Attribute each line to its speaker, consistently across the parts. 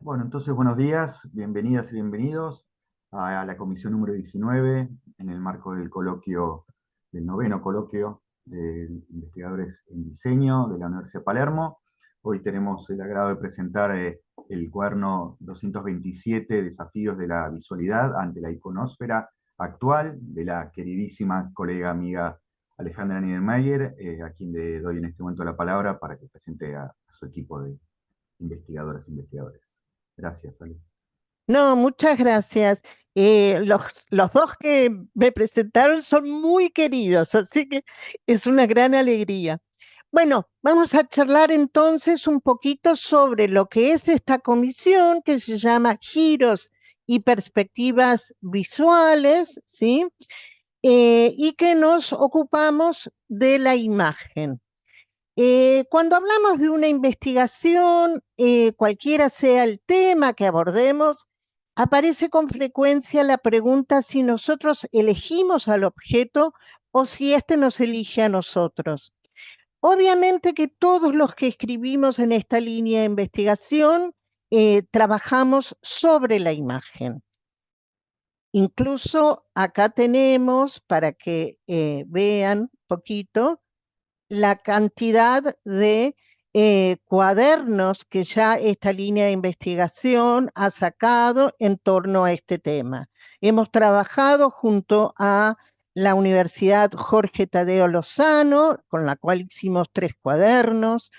Speaker 1: Bueno, entonces buenos días, bienvenidas y bienvenidos a la comisión número 19 en el marco del coloquio, del noveno coloquio de investigadores en diseño de la Universidad de Palermo. Hoy tenemos el agrado de presentar el cuaderno 227, Desafíos de la visualidad ante la iconósfera actual, de la queridísima colega amiga Alejandra Niedermayer, a quien le doy en este momento la palabra para que presente a su equipo de investigadoras e investigadores. Gracias, Ale.
Speaker 2: No, muchas gracias. Los dos que me presentaron son muy queridos, así que es una gran alegría. Bueno, vamos a charlar entonces un poquito sobre lo que es esta comisión que se llama Giros y Perspectivas Visuales, ¿sí? Y que nos ocupamos de la imagen. Cuando hablamos de una investigación, cualquiera sea el tema que abordemos, aparece con frecuencia la pregunta si nosotros elegimos al objeto o si éste nos elige a nosotros. Obviamente que todos los que escribimos en esta línea de investigación trabajamos sobre la imagen. Incluso acá tenemos, para que vean un poquito, la cantidad de cuadernos que ya esta línea de investigación ha sacado en torno a este tema. Hemos trabajado junto a la Universidad Jorge Tadeo Lozano, con la cual hicimos 3 cuadernos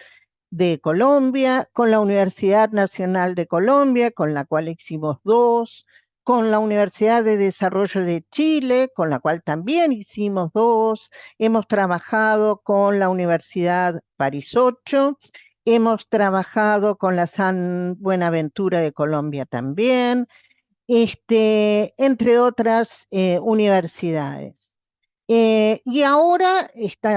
Speaker 2: de Colombia, con la Universidad Nacional de Colombia, con la cual hicimos 2, con la Universidad de Desarrollo de Chile, con la cual también hicimos 2, hemos trabajado con la Universidad París 8, hemos trabajado con la San Buenaventura de Colombia también, entre otras universidades. Y ahora este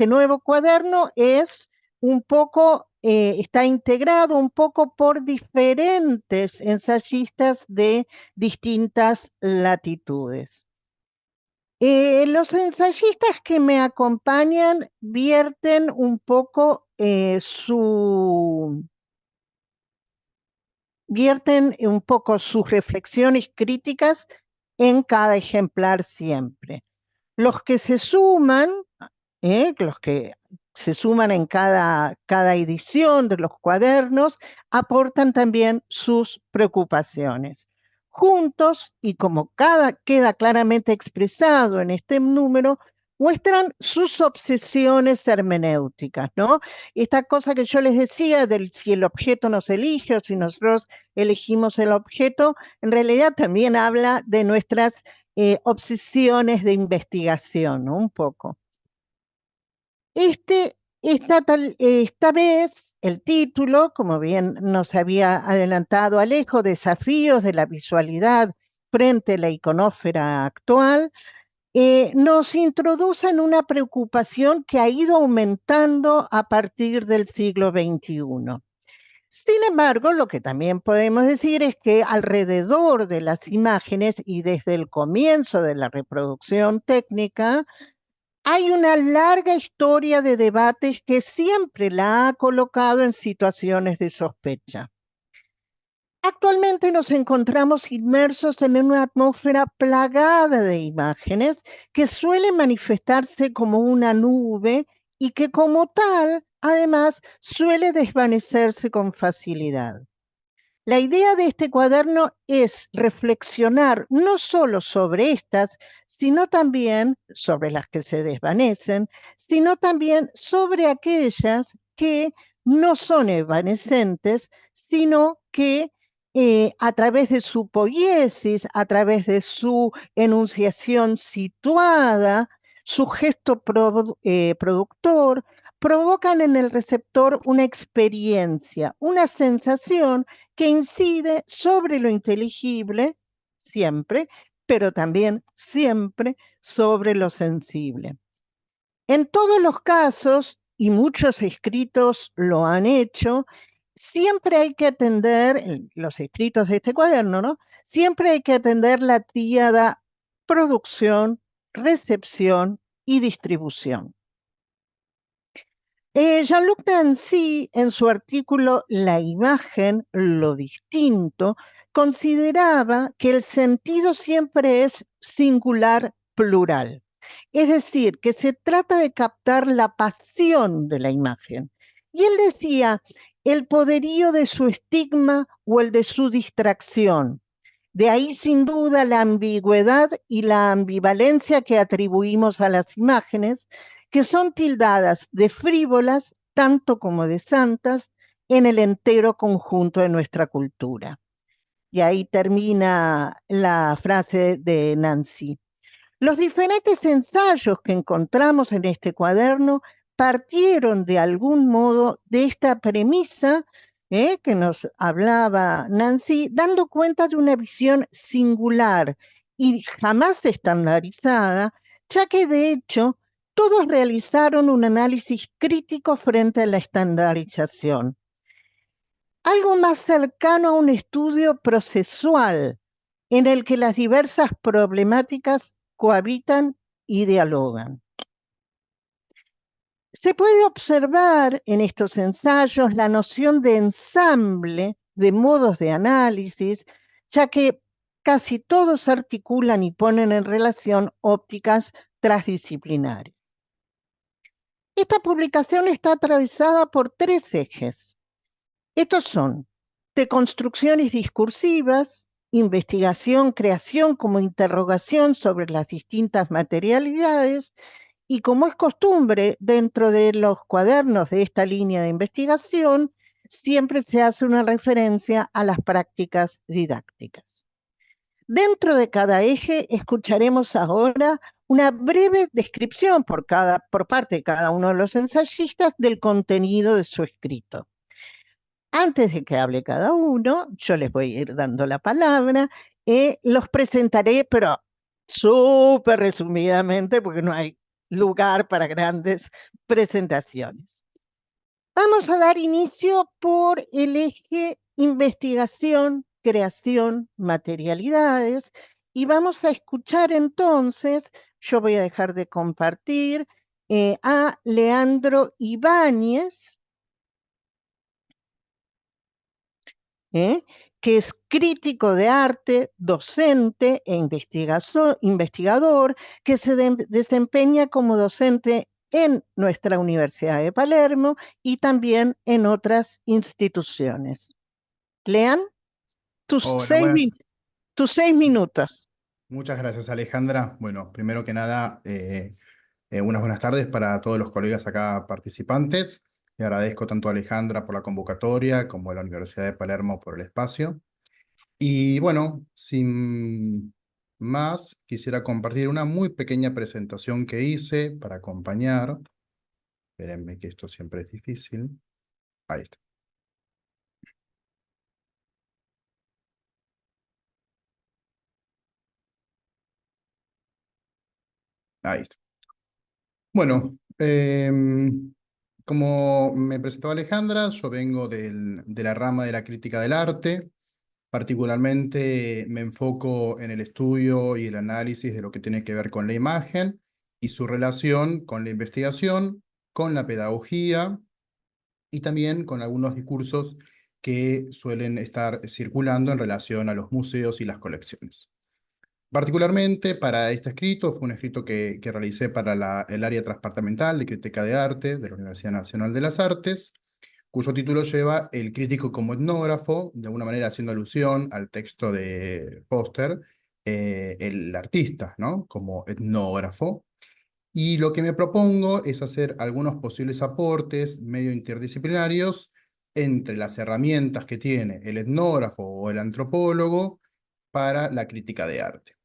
Speaker 2: nuevo cuaderno es un poco, está integrado un poco por diferentes ensayistas de distintas latitudes. Los ensayistas que me acompañan vierten un poco sus reflexiones críticas en cada ejemplar siempre. Los que se suman, los que se suman en cada edición de los cuadernos, aportan también sus preocupaciones. Juntos, y como queda claramente expresado en este número, muestran sus obsesiones hermenéuticas, ¿no? Esta cosa que yo les decía del si el objeto nos elige o si nosotros elegimos el objeto, en realidad también habla de nuestras obsesiones de investigación, ¿no? Un poco. Esta vez el título, como bien nos había adelantado Alejo, Desafíos de la visualidad frente a la iconósfera actual, nos introduce en una preocupación que ha ido aumentando a partir del siglo XXI. Sin embargo, lo que también podemos decir es que alrededor de las imágenes y desde el comienzo de la reproducción técnica, hay una larga historia de debates que siempre la ha colocado en situaciones de sospecha. Actualmente nos encontramos inmersos en una atmósfera plagada de imágenes que suelen manifestarse como una nube y que como tal, además, suele desvanecerse con facilidad. La idea de este cuaderno es reflexionar no solo sobre estas, sino también sobre las que se desvanecen, sino también sobre aquellas que no son evanescentes, sino que a través de su poiesis, a través de su enunciación situada, su gesto productor, provocan en el receptor una experiencia, una sensación que incide sobre lo inteligible, siempre, pero también siempre sobre lo sensible. En todos los casos, y muchos escritos lo han hecho, siempre hay que atender, los escritos de este cuaderno, ¿no? Siempre hay que atender la tríada producción, recepción y distribución. Jean-Luc Nancy, en su artículo La imagen, lo distinto, consideraba que el sentido siempre es singular plural. Es decir, que se trata de captar la pasión de la imagen. Y él decía, el poderío de su estigma o el de su distracción. De ahí, sin duda, la ambigüedad y la ambivalencia que atribuimos a las imágenes, que son tildadas de frívolas tanto como de santas en el entero conjunto de nuestra cultura. Y ahí termina la frase de Nancy. Los diferentes ensayos que encontramos en este cuaderno partieron de algún modo de esta premisa que nos hablaba Nancy, dando cuenta de una visión singular y jamás estandarizada, ya que de hecho todos realizaron un análisis crítico frente a la estandarización, algo más cercano a un estudio procesual en el que las diversas problemáticas cohabitan y dialogan. Se puede observar en estos ensayos la noción de ensamble de modos de análisis, ya que casi todos articulan y ponen en relación ópticas transdisciplinares. Esta publicación está atravesada por tres ejes. Estos son deconstrucciones discursivas, investigación, creación como interrogación sobre las distintas materialidades y, como es costumbre dentro de los cuadernos de esta línea de investigación, siempre se hace una referencia a las prácticas didácticas. Dentro de cada eje escucharemos ahora una breve descripción por parte de cada uno de los ensayistas del contenido de su escrito. Antes de que hable cada uno, yo les voy a ir dando la palabra, los presentaré, pero súper resumidamente, porque no hay lugar para grandes presentaciones. Vamos a dar inicio por el eje investigación, creación, materialidades, y vamos a escuchar entonces, yo voy a dejar de compartir, a Leandro Ibáñez, ¿eh? Que es crítico de arte, docente e investigador, que se desempeña como docente en nuestra Universidad de Palermo y también en otras instituciones. Lean tus
Speaker 3: Hola,
Speaker 2: seis, tus 6 minutos.
Speaker 3: muchas gracias Alejandra. Bueno, primero que nada, unas buenas tardes para todos los colegas acá participantes. Le agradezco tanto a Alejandra por la convocatoria como a la Universidad de Palermo por el espacio. Y bueno, sin más, quisiera compartir una muy pequeña presentación que hice para acompañar. Espérenme que esto siempre es difícil. Ahí está. Ahí está. Bueno, como me presentó Alejandra, yo vengo de la rama de la crítica del arte. Particularmente me enfoco en el estudio y el análisis de lo que tiene que ver con la imagen y su relación con la investigación, con la pedagogía y también con algunos discursos que suelen estar circulando en relación a los museos y las colecciones. Particularmente para este escrito, fue un escrito que realicé para el área transdepartamental de crítica de arte de la Universidad Nacional de las Artes, cuyo título lleva El crítico como etnógrafo, de alguna manera haciendo alusión al texto de Foster, el artista, ¿no? Como etnógrafo. Y lo que me propongo es hacer algunos posibles aportes medio interdisciplinarios entre las herramientas que tiene el etnógrafo o el antropólogo para la crítica de arte.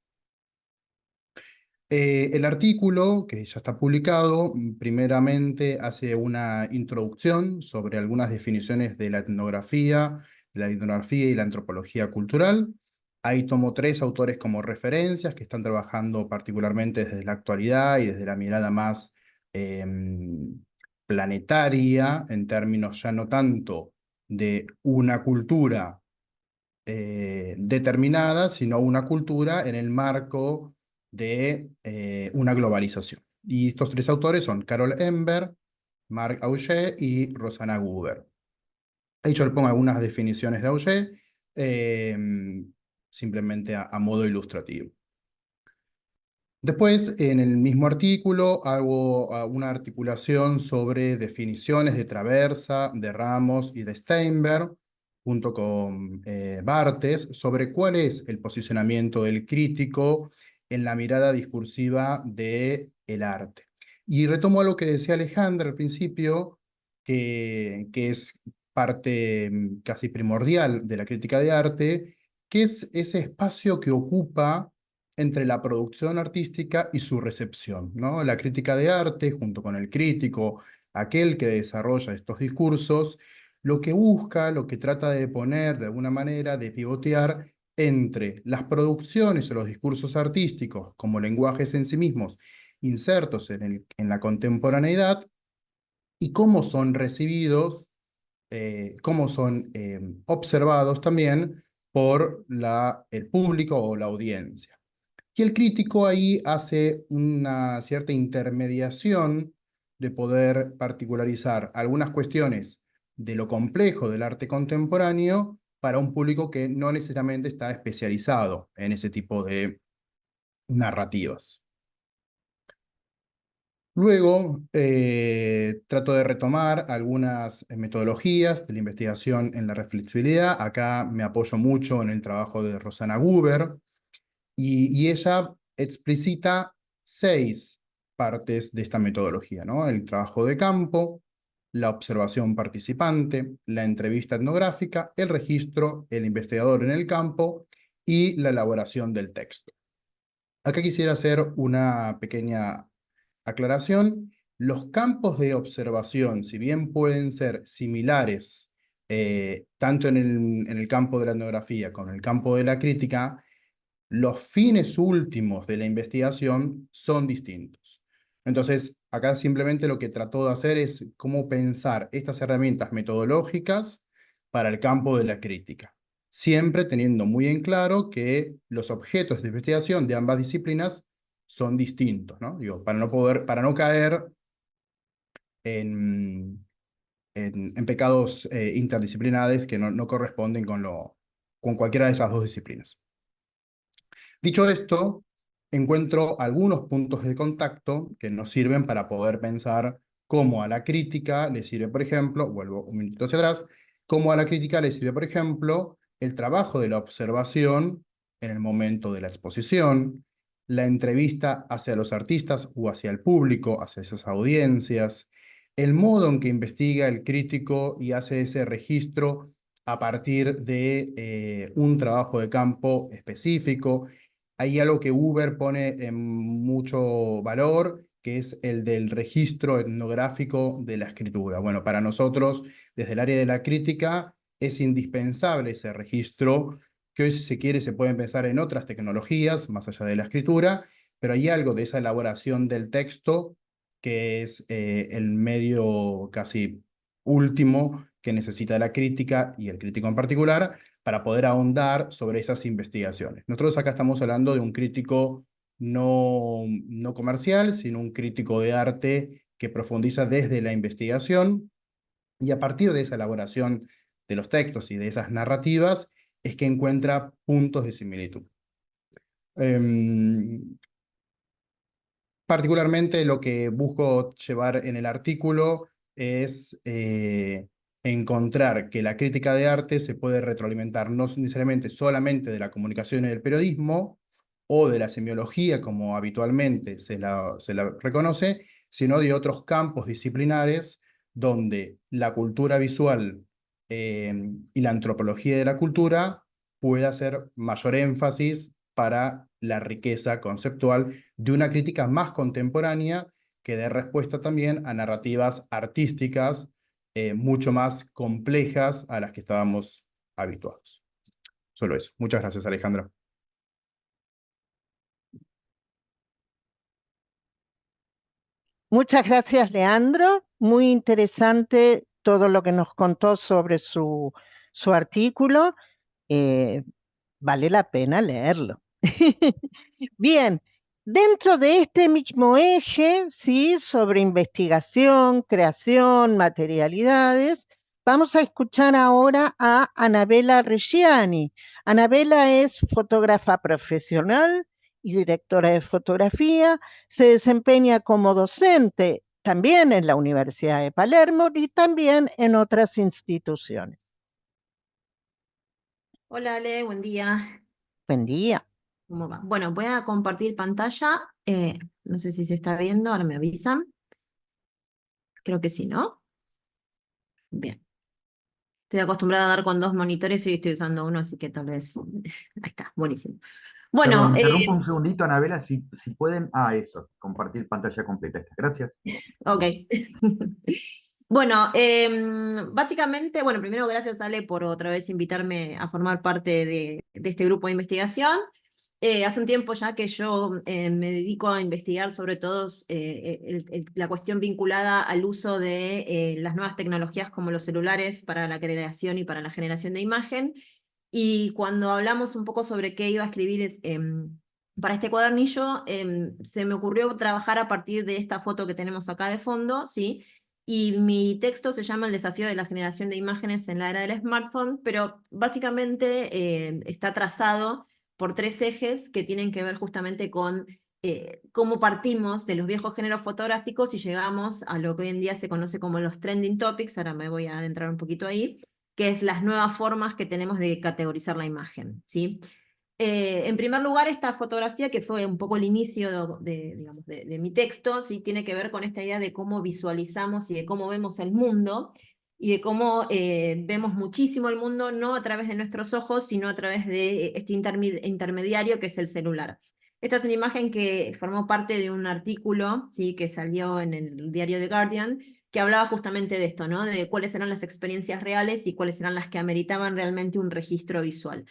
Speaker 3: El artículo, que ya está publicado, primeramente hace una introducción sobre algunas definiciones de la etnografía y la antropología cultural. Ahí tomo 3 autores como referencias que están trabajando particularmente desde la actualidad y desde la mirada más planetaria, en términos ya no tanto de una cultura determinada, sino una cultura en el marco de una globalización. Y estos 3 autores son Carol Ember, Marc Augé y Rosanna Gruber. Ahí yo le pongo algunas definiciones de Augé, simplemente a modo ilustrativo. Después, en el mismo artículo, hago una articulación sobre definiciones de Traversa, de Ramos y de Steinberg, junto con Barthes, sobre cuál es el posicionamiento del crítico en la mirada discursiva del arte. Y retomo algo que decía Alejandra al principio, que es parte casi primordial de la crítica de arte, que es ese espacio que ocupa entre la producción artística y su recepción, ¿no? La crítica de arte, junto con el crítico, aquel que desarrolla estos discursos, lo que busca, lo que trata de poner de alguna manera, de pivotear entre las producciones o los discursos artísticos como lenguajes en sí mismos, insertos en la contemporaneidad, y cómo son recibidos, cómo son observados también por el público o la audiencia. Y el crítico ahí hace una cierta intermediación de poder particularizar algunas cuestiones de lo complejo del arte contemporáneo para un público que no necesariamente está especializado en ese tipo de narrativas. Luego, trato de retomar algunas metodologías de la investigación en la reflexibilidad. Acá me apoyo mucho en el trabajo de Rosanna Gruber, y ella explicita 6 partes de esta metodología, ¿no? El trabajo de campo, la observación participante, la entrevista etnográfica, el registro, el investigador en el campo y la elaboración del texto. Acá quisiera hacer una pequeña aclaración. Los campos de observación, si bien pueden ser similares, tanto en el campo de la etnografía como en el campo de la crítica, los fines últimos de la investigación son distintos. Entonces, acá simplemente lo que trató de hacer es cómo pensar estas herramientas metodológicas para el campo de la crítica, siempre teniendo muy en claro que los objetos de investigación de ambas disciplinas son distintos, ¿no? Digo, para no caer en pecados interdisciplinares que no corresponden con cualquiera de esas dos disciplinas. Dicho esto, encuentro algunos puntos de contacto que nos sirven para poder pensar cómo a la crítica le sirve, por ejemplo, vuelvo un minutito hacia atrás, cómo a la crítica le sirve, por ejemplo, el trabajo de la observación en el momento de la exposición, la entrevista hacia los artistas o hacia el público, hacia esas audiencias, el modo en que investiga el crítico y hace ese registro a partir de un trabajo de campo específico. Hay algo que Uber pone en mucho valor, que es el del registro etnográfico de la escritura. Bueno, para nosotros, desde el área de la crítica, es indispensable ese registro, que hoy, si se quiere, se puede pensar en otras tecnologías, más allá de la escritura, pero hay algo de esa elaboración del texto, que es el medio casi último que necesita la crítica, y el crítico en particular, para poder ahondar sobre esas investigaciones. Nosotros acá estamos hablando de un crítico no comercial, sino un crítico de arte que profundiza desde la investigación, y a partir de esa elaboración de los textos y de esas narrativas es que encuentra puntos de similitud. Particularmente lo que busco llevar en el artículo es encontrar que la crítica de arte se puede retroalimentar no necesariamente solamente de la comunicación y del periodismo, o de la semiología, como habitualmente se la reconoce, sino de otros campos disciplinares donde la cultura visual y la antropología de la cultura puede hacer mayor énfasis para la riqueza conceptual de una crítica más contemporánea, que dé respuesta también a narrativas artísticas mucho más complejas a las que estábamos habituados. Solo eso. Muchas gracias, Alejandra.
Speaker 2: Muchas gracias, Leandro. Muy interesante todo lo que nos contó sobre su artículo. Vale la pena leerlo. Bien, Dentro de este mismo eje, ¿sí? Sobre investigación, creación, materialidades, vamos a escuchar ahora a Anabela Reggiani. Anabela es fotógrafa profesional y directora de fotografía. Se desempeña como docente también en la Universidad de Palermo y también en otras instituciones.
Speaker 4: Hola Ale, buen día.
Speaker 2: Buen día.
Speaker 4: ¿Cómo va? Bueno, voy a compartir pantalla. No sé si se está viendo, ahora me avisan. Creo que sí, ¿no? Bien. Estoy acostumbrada a dar con 2 monitores y hoy estoy usando uno, así que tal vez... Ahí está, buenísimo.
Speaker 1: Perdón,
Speaker 4: Bueno,
Speaker 1: interrumpo un segundito, Anabela, si pueden. Ah, eso, compartir pantalla completa. Gracias.
Speaker 4: ok. Bueno, básicamente, bueno, primero gracias Ale por otra vez invitarme a formar parte de este grupo de investigación. Hace un tiempo ya que yo me dedico a investigar sobre todo la cuestión vinculada al uso de las nuevas tecnologías como los celulares para la creación y para la generación de imagen. Y cuando hablamos un poco sobre qué iba a escribir para este cuadernillo, se me ocurrió trabajar a partir de esta foto que tenemos acá de fondo, ¿sí? Y mi texto se llama El desafío de la generación de imágenes en la era del smartphone, pero básicamente está trazado por 3 ejes que tienen que ver justamente con cómo partimos de los viejos géneros fotográficos y llegamos a lo que hoy en día se conoce como los trending topics, ahora me voy a adentrar un poquito ahí, que es las nuevas formas que tenemos de categorizar la imagen, ¿sí? En primer lugar, esta fotografía, que fue un poco el inicio digamos, de mi texto, ¿sí? Tiene que ver con esta idea de cómo visualizamos y de cómo vemos el mundo, y de cómo vemos muchísimo el mundo, no a través de nuestros ojos, sino a través de este intermediario que es el celular. Esta es una imagen que formó parte de un artículo, ¿sí? Que salió en el diario The Guardian, que hablaba justamente de esto, ¿no? De cuáles eran las experiencias reales y cuáles eran las que ameritaban realmente un registro visual.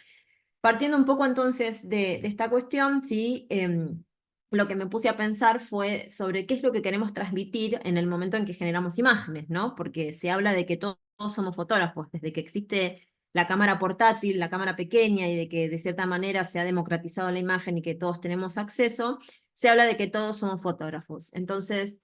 Speaker 4: Partiendo un poco entonces de esta cuestión, ¿sí? Lo que me puse a pensar fue sobre qué es lo que queremos transmitir en el momento en que generamos imágenes, ¿no? Porque se habla de que todos somos fotógrafos, desde que existe la cámara portátil, la cámara pequeña, y de que de cierta manera se ha democratizado la imagen y que todos tenemos acceso, se habla de que todos somos fotógrafos. Entonces,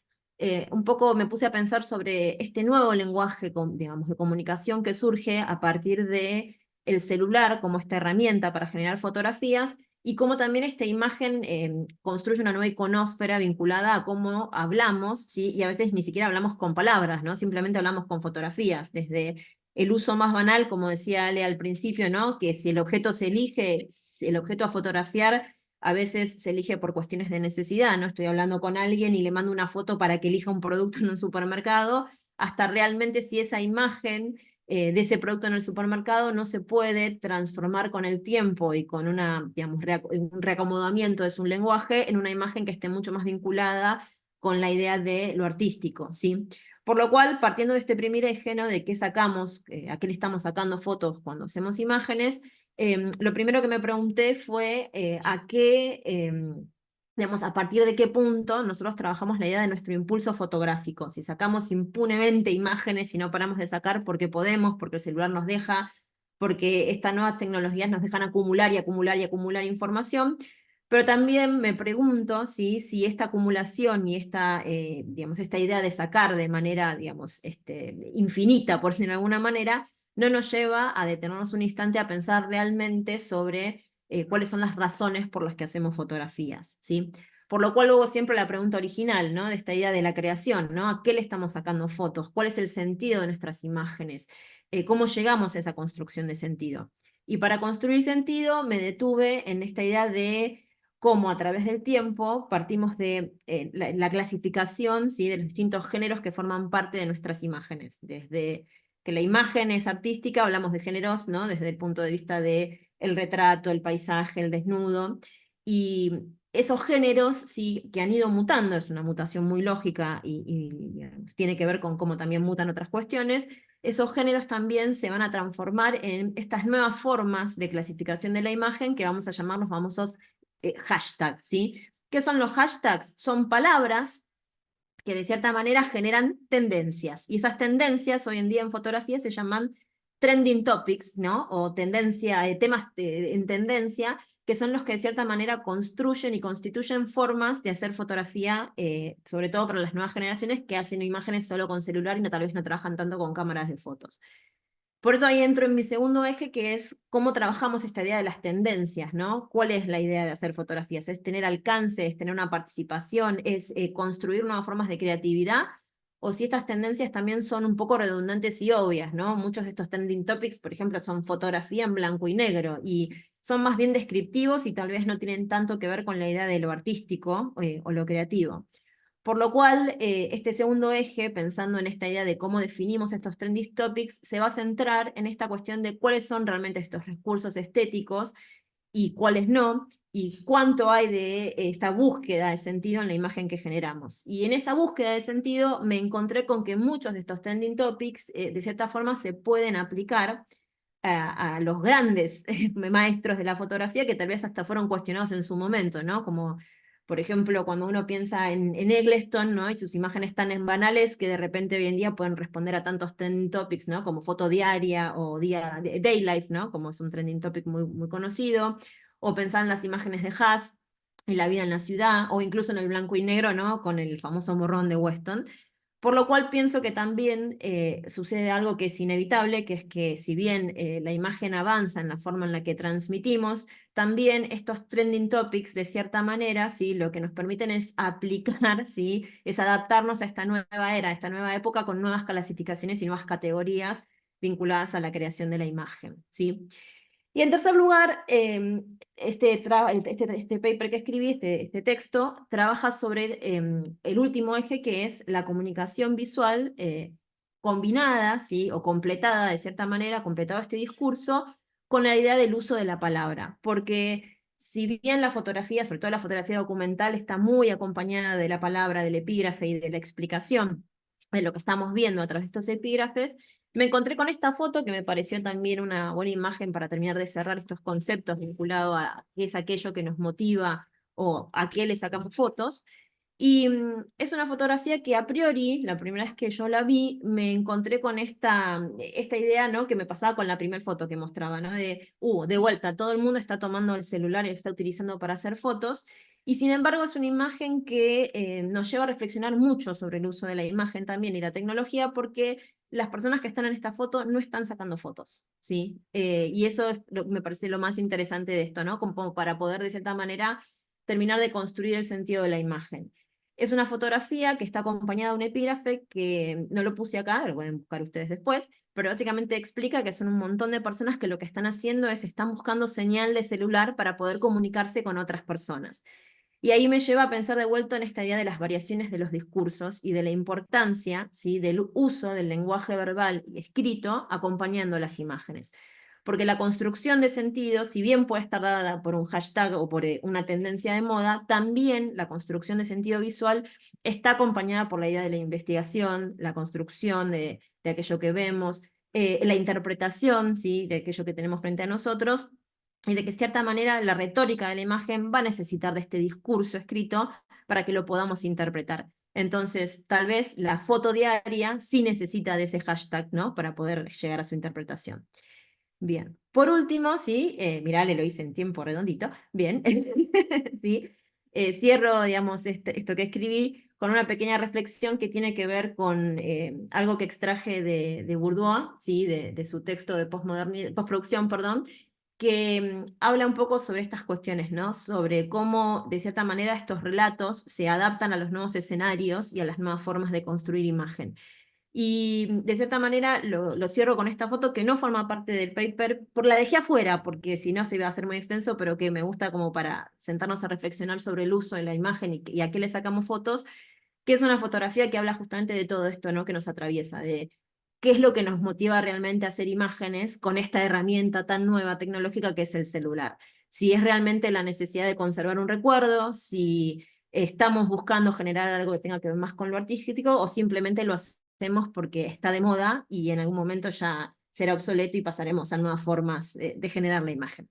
Speaker 4: un poco me puse a pensar sobre este nuevo lenguaje, digamos, de comunicación que surge a partir de el celular como esta herramienta para generar fotografías, y cómo también esta imagen construye una nueva iconósfera vinculada a cómo hablamos, ¿sí? Y a veces ni siquiera hablamos con palabras, ¿no? Simplemente hablamos con fotografías, desde el uso más banal, como decía Ale al principio, ¿no? Que si el objeto se elige, el objeto a fotografiar, a veces se elige por cuestiones de necesidad, ¿no? Estoy hablando con alguien y le mando una foto para que elija un producto en un supermercado, hasta realmente si esa imagen de ese producto en el supermercado no se puede transformar con el tiempo y con digamos, un reacomodamiento de su lenguaje en una imagen que esté mucho más vinculada con la idea de lo artístico, ¿sí? Por lo cual, partiendo de este primer eje, ¿no? De qué sacamos, a qué le estamos sacando fotos cuando hacemos imágenes, lo primero que me pregunté fue a qué... digamos, a partir de qué punto nosotros trabajamos la idea de nuestro impulso fotográfico. Si sacamos impunemente imágenes y no paramos de sacar porque podemos, porque el celular nos deja, porque estas nuevas tecnologías nos dejan acumular y acumular y acumular información. Pero también me pregunto si esta acumulación y digamos, esta idea de sacar de manera, digamos, infinita, por decirlo de alguna manera, no nos lleva a detenernos un instante a pensar realmente sobre cuáles son las razones por las que hacemos fotografías, ¿sí? Por lo cual luego siempre la pregunta original, ¿no? De esta idea de la creación, ¿no? ¿A qué le estamos sacando fotos? ¿Cuál es el sentido de nuestras imágenes? ¿Cómo llegamos a esa construcción de sentido? Y para construir sentido me detuve en esta idea de cómo a través del tiempo partimos de la clasificación, ¿sí? De los distintos géneros que forman parte de nuestras imágenes. Desde que la imagen es artística, hablamos de géneros, ¿no? Desde el punto de vista de el retrato, el paisaje, el desnudo, y esos géneros sí que han ido mutando, es una mutación muy lógica y digamos, tiene que ver con cómo también mutan otras cuestiones. Esos géneros también se van a transformar en estas nuevas formas de clasificación de la imagen que vamos a llamar los famosos hashtags, ¿sí? ¿Qué son los hashtags? Son palabras que de cierta manera generan tendencias, y esas tendencias hoy en día en fotografía se llaman trending topics, ¿no? O temas en tendencia, que son los que de cierta manera construyen y constituyen formas de hacer fotografía, sobre todo para las nuevas generaciones que hacen imágenes solo con celular y tal vez no trabajan tanto con cámaras de fotos. Por eso ahí entro en mi segundo eje, que es cómo trabajamos esta idea de las tendencias, ¿no? ¿Cuál es la idea de hacer fotografías? ¿Es tener alcance, es tener una participación, es construir nuevas formas de creatividad? O si estas tendencias también son un poco redundantes y obvias, ¿no? Muchos de estos trending topics, por ejemplo, son fotografía en blanco y negro, y son más bien descriptivos y tal vez no tienen tanto que ver con la idea de lo artístico o lo creativo. Por lo cual, este segundo eje, pensando en esta idea de cómo definimos estos trending topics, se va a centrar en esta cuestión de cuáles son realmente estos recursos estéticos y cuáles no, y cuánto hay de esta búsqueda de sentido en la imagen que generamos. Y en esa búsqueda de sentido me encontré con que muchos de estos trending topics, de cierta forma, se pueden aplicar a los grandes maestros de la fotografía que tal vez hasta fueron cuestionados en su momento, ¿no? Como por ejemplo, cuando uno piensa en Eggleston, ¿no? Y sus imágenes tan banales que de repente hoy en día pueden responder a tantos trending topics, ¿no? Como foto diaria o day life, ¿no? Como es un trending topic muy conocido. O pensar en las imágenes de Haas y la vida en la ciudad, o incluso en el blanco y negro, ¿no? Con el famoso morrón de Weston. Por lo cual pienso que también sucede algo que es inevitable, que es que si bien la imagen avanza en la forma en la que transmitimos, también estos trending topics, de cierta manera, ¿sí? Lo que nos permiten es aplicar, ¿sí? Es adaptarnos a esta nueva era, a esta nueva época, con nuevas clasificaciones y nuevas categorías vinculadas a la creación de la imagen, ¿sí? Y en tercer lugar, este paper que escribí, este texto, trabaja sobre el último eje, que es la comunicación visual combinada, ¿sí? O completada de cierta manera, completado este discurso, con la idea del uso de la palabra. Porque si bien la fotografía, sobre todo la fotografía documental, está muy acompañada de la palabra, del epígrafe y de la explicación de lo que estamos viendo a través de estos epígrafes, me encontré con esta foto que me pareció también una buena imagen para terminar de cerrar estos conceptos vinculados a qué es aquello que nos motiva o a qué le sacamos fotos. Y es una fotografía que a priori, la primera vez que yo la vi, me encontré con esta idea, ¿no? Que me pasaba con la primera foto que mostraba, ¿no? De vuelta, todo el mundo está tomando el celular y lo está utilizando para hacer fotos, y sin embargo es una imagen que nos lleva a reflexionar mucho sobre el uso de la imagen también y la tecnología, porque las personas que están en esta foto no están sacando fotos, ¿sí? Y eso me parece lo más interesante de esto, ¿no? Como para poder, de cierta manera, terminar de construir el sentido de la imagen. Es una fotografía que está acompañada de un epígrafe que no lo puse acá, lo pueden buscar ustedes después, pero básicamente explica que son un montón de personas que lo que están haciendo es están buscando señal de celular para poder comunicarse con otras personas. Y ahí me lleva a pensar de vuelta en esta idea de las variaciones de los discursos y de la importancia, ¿sí? Del uso del lenguaje verbal y escrito acompañando las imágenes. Porque la construcción de sentido, si bien puede estar dada por un hashtag o por una tendencia de moda, también la construcción de sentido visual está acompañada por la idea de la investigación, la construcción de aquello que vemos, la interpretación, ¿sí? De aquello que tenemos frente a nosotros, y de que de cierta manera la retórica de la imagen va a necesitar de este discurso escrito para que lo podamos interpretar. Entonces, tal vez la foto diaria sí necesita de ese hashtag, ¿no? Para poder llegar a su interpretación. Bien. Por último, sí, mirá, lo hice en tiempo redondito. Bien. ¿Sí? Cierro, digamos, esto que escribí con una pequeña reflexión que tiene que ver con algo que extraje de Bourdieu, ¿sí? De su texto de postproducción, perdón, que habla un poco sobre estas cuestiones, ¿no? Sobre cómo, de cierta manera, estos relatos se adaptan a los nuevos escenarios y a las nuevas formas de construir imagen. Y de cierta manera lo cierro con esta foto que no forma parte del paper, la dejé afuera, porque si no se iba a hacer muy extenso, pero que me gusta como para sentarnos a reflexionar sobre el uso de la imagen y a qué le sacamos fotos, que es una fotografía que habla justamente de todo esto, ¿no? Que nos atraviesa, de qué es lo que nos motiva realmente a hacer imágenes con esta herramienta tan nueva tecnológica que es el celular. Si es realmente la necesidad de conservar un recuerdo, si estamos buscando generar algo que tenga que ver más con lo artístico, o simplemente lo hacemos porque está de moda y en algún momento ya será obsoleto y pasaremos a nuevas formas de generar la imagen.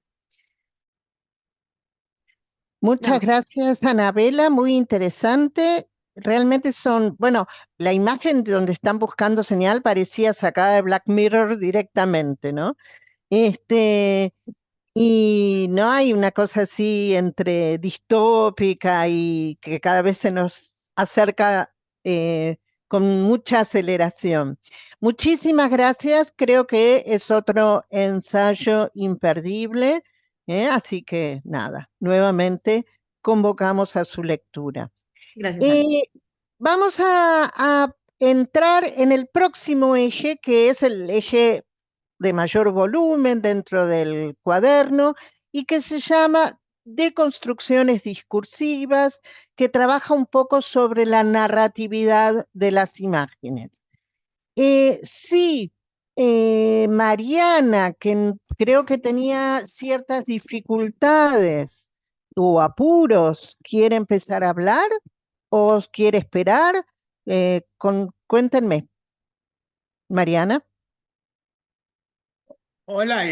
Speaker 2: Muchas gracias, Anabela, muy interesante. realmente son, bueno, la imagen de donde están buscando señal parecía sacada de Black Mirror directamente, ¿no? Este, y no hay una cosa así entre distópica y que cada vez se nos acerca con mucha aceleración. Muchísimas gracias, creo que es otro ensayo imperdible, así que nada, nuevamente convocamos a su lectura.
Speaker 4: Gracias, Ale.
Speaker 2: Vamos a entrar en el próximo eje, que es el eje de mayor volumen dentro del cuaderno y que se llama Deconstrucciones discursivas, que trabaja un poco sobre la narratividad de las imágenes. Sí, Mariana, creo que tenía ciertas dificultades o apuros, ¿quiere empezar a hablar o quiere esperar? Cuéntenme, Mariana.
Speaker 5: Hola,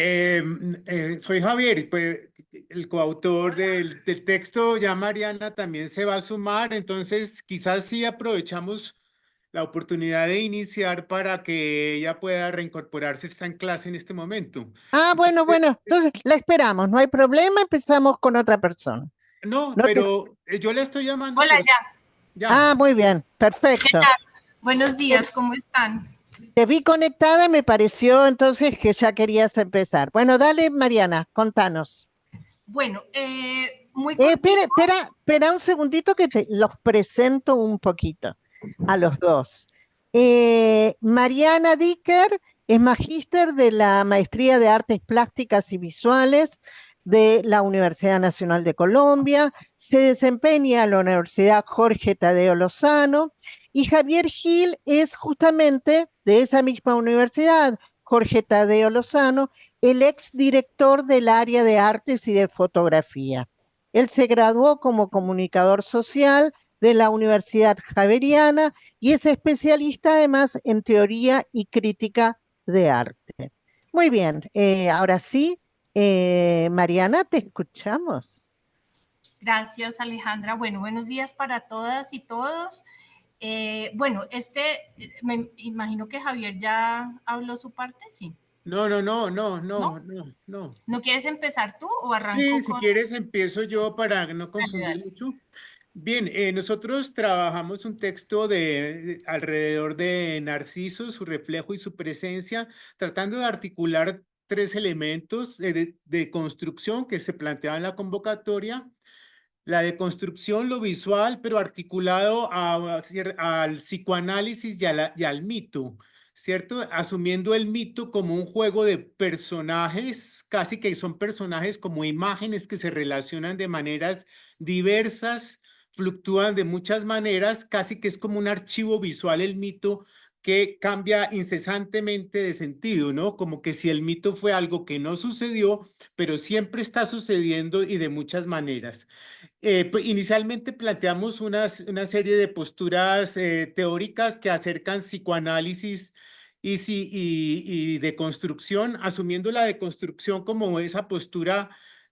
Speaker 5: soy Javier, pues, el coautor del texto. Ya Mariana también se va a sumar, entonces quizás sí aprovechamos la oportunidad de iniciar para que ella pueda reincorporarse. Está en clase en este momento.
Speaker 2: Ah, bueno,
Speaker 5: Entonces,
Speaker 2: entonces la esperamos, no hay problema, empezamos con otra persona.
Speaker 5: no,
Speaker 2: No te-
Speaker 5: pero yo le estoy llamando,
Speaker 6: Hola,
Speaker 5: pero
Speaker 6: ya.
Speaker 5: ya.
Speaker 2: Ah, muy bien, perfecto.
Speaker 6: Buenos días, ¿cómo están?
Speaker 2: Te vi conectada y me pareció entonces que ya querías empezar. Bueno, dale, Mariana, contanos.
Speaker 6: Bueno, muy cortito.
Speaker 2: Espera un segundito que los presento un poquito a los dos. Mariana Dicker es magíster de la Maestría de Artes Plásticas y Visuales de la Universidad Nacional de Colombia, se desempeña en la Universidad Jorge Tadeo Lozano y Javier Gil es justamente de esa misma universidad, Jorge Tadeo Lozano, el exdirector del área de artes y de fotografía. Él se graduó como comunicador social de la Universidad Javeriana y es especialista además en teoría y crítica de arte. Muy bien, ahora sí, Mariana, te escuchamos.
Speaker 6: Gracias, Alejandra. Bueno, buenos días para todas y todos. Bueno, me imagino que Javier ya habló su parte, ¿sí?
Speaker 5: No.
Speaker 6: ¿No quieres empezar tú o arranco
Speaker 5: Sí, si
Speaker 6: con...?
Speaker 5: quieres empiezo yo para no confundir
Speaker 6: Dale.
Speaker 5: mucho. Bien, nosotros trabajamos un texto alrededor de Narciso, su reflejo y su presencia, tratando de articular tres elementos de construcción que se planteaban en la convocatoria. La deconstrucción, lo visual, pero articulado al psicoanálisis y al mito, ¿cierto? Asumiendo el mito como un juego de personajes, casi que son personajes como imágenes que se relacionan de maneras diversas, fluctúan de muchas maneras, casi que es como un archivo visual el mito que cambia incesantemente de sentido, ¿no? Como que si el mito fue algo que no sucedió, pero siempre está sucediendo y de muchas maneras. Pues, inicialmente planteamos una serie de posturas teóricas que acercan psicoanálisis y deconstrucción, asumiendo la deconstrucción como esa postura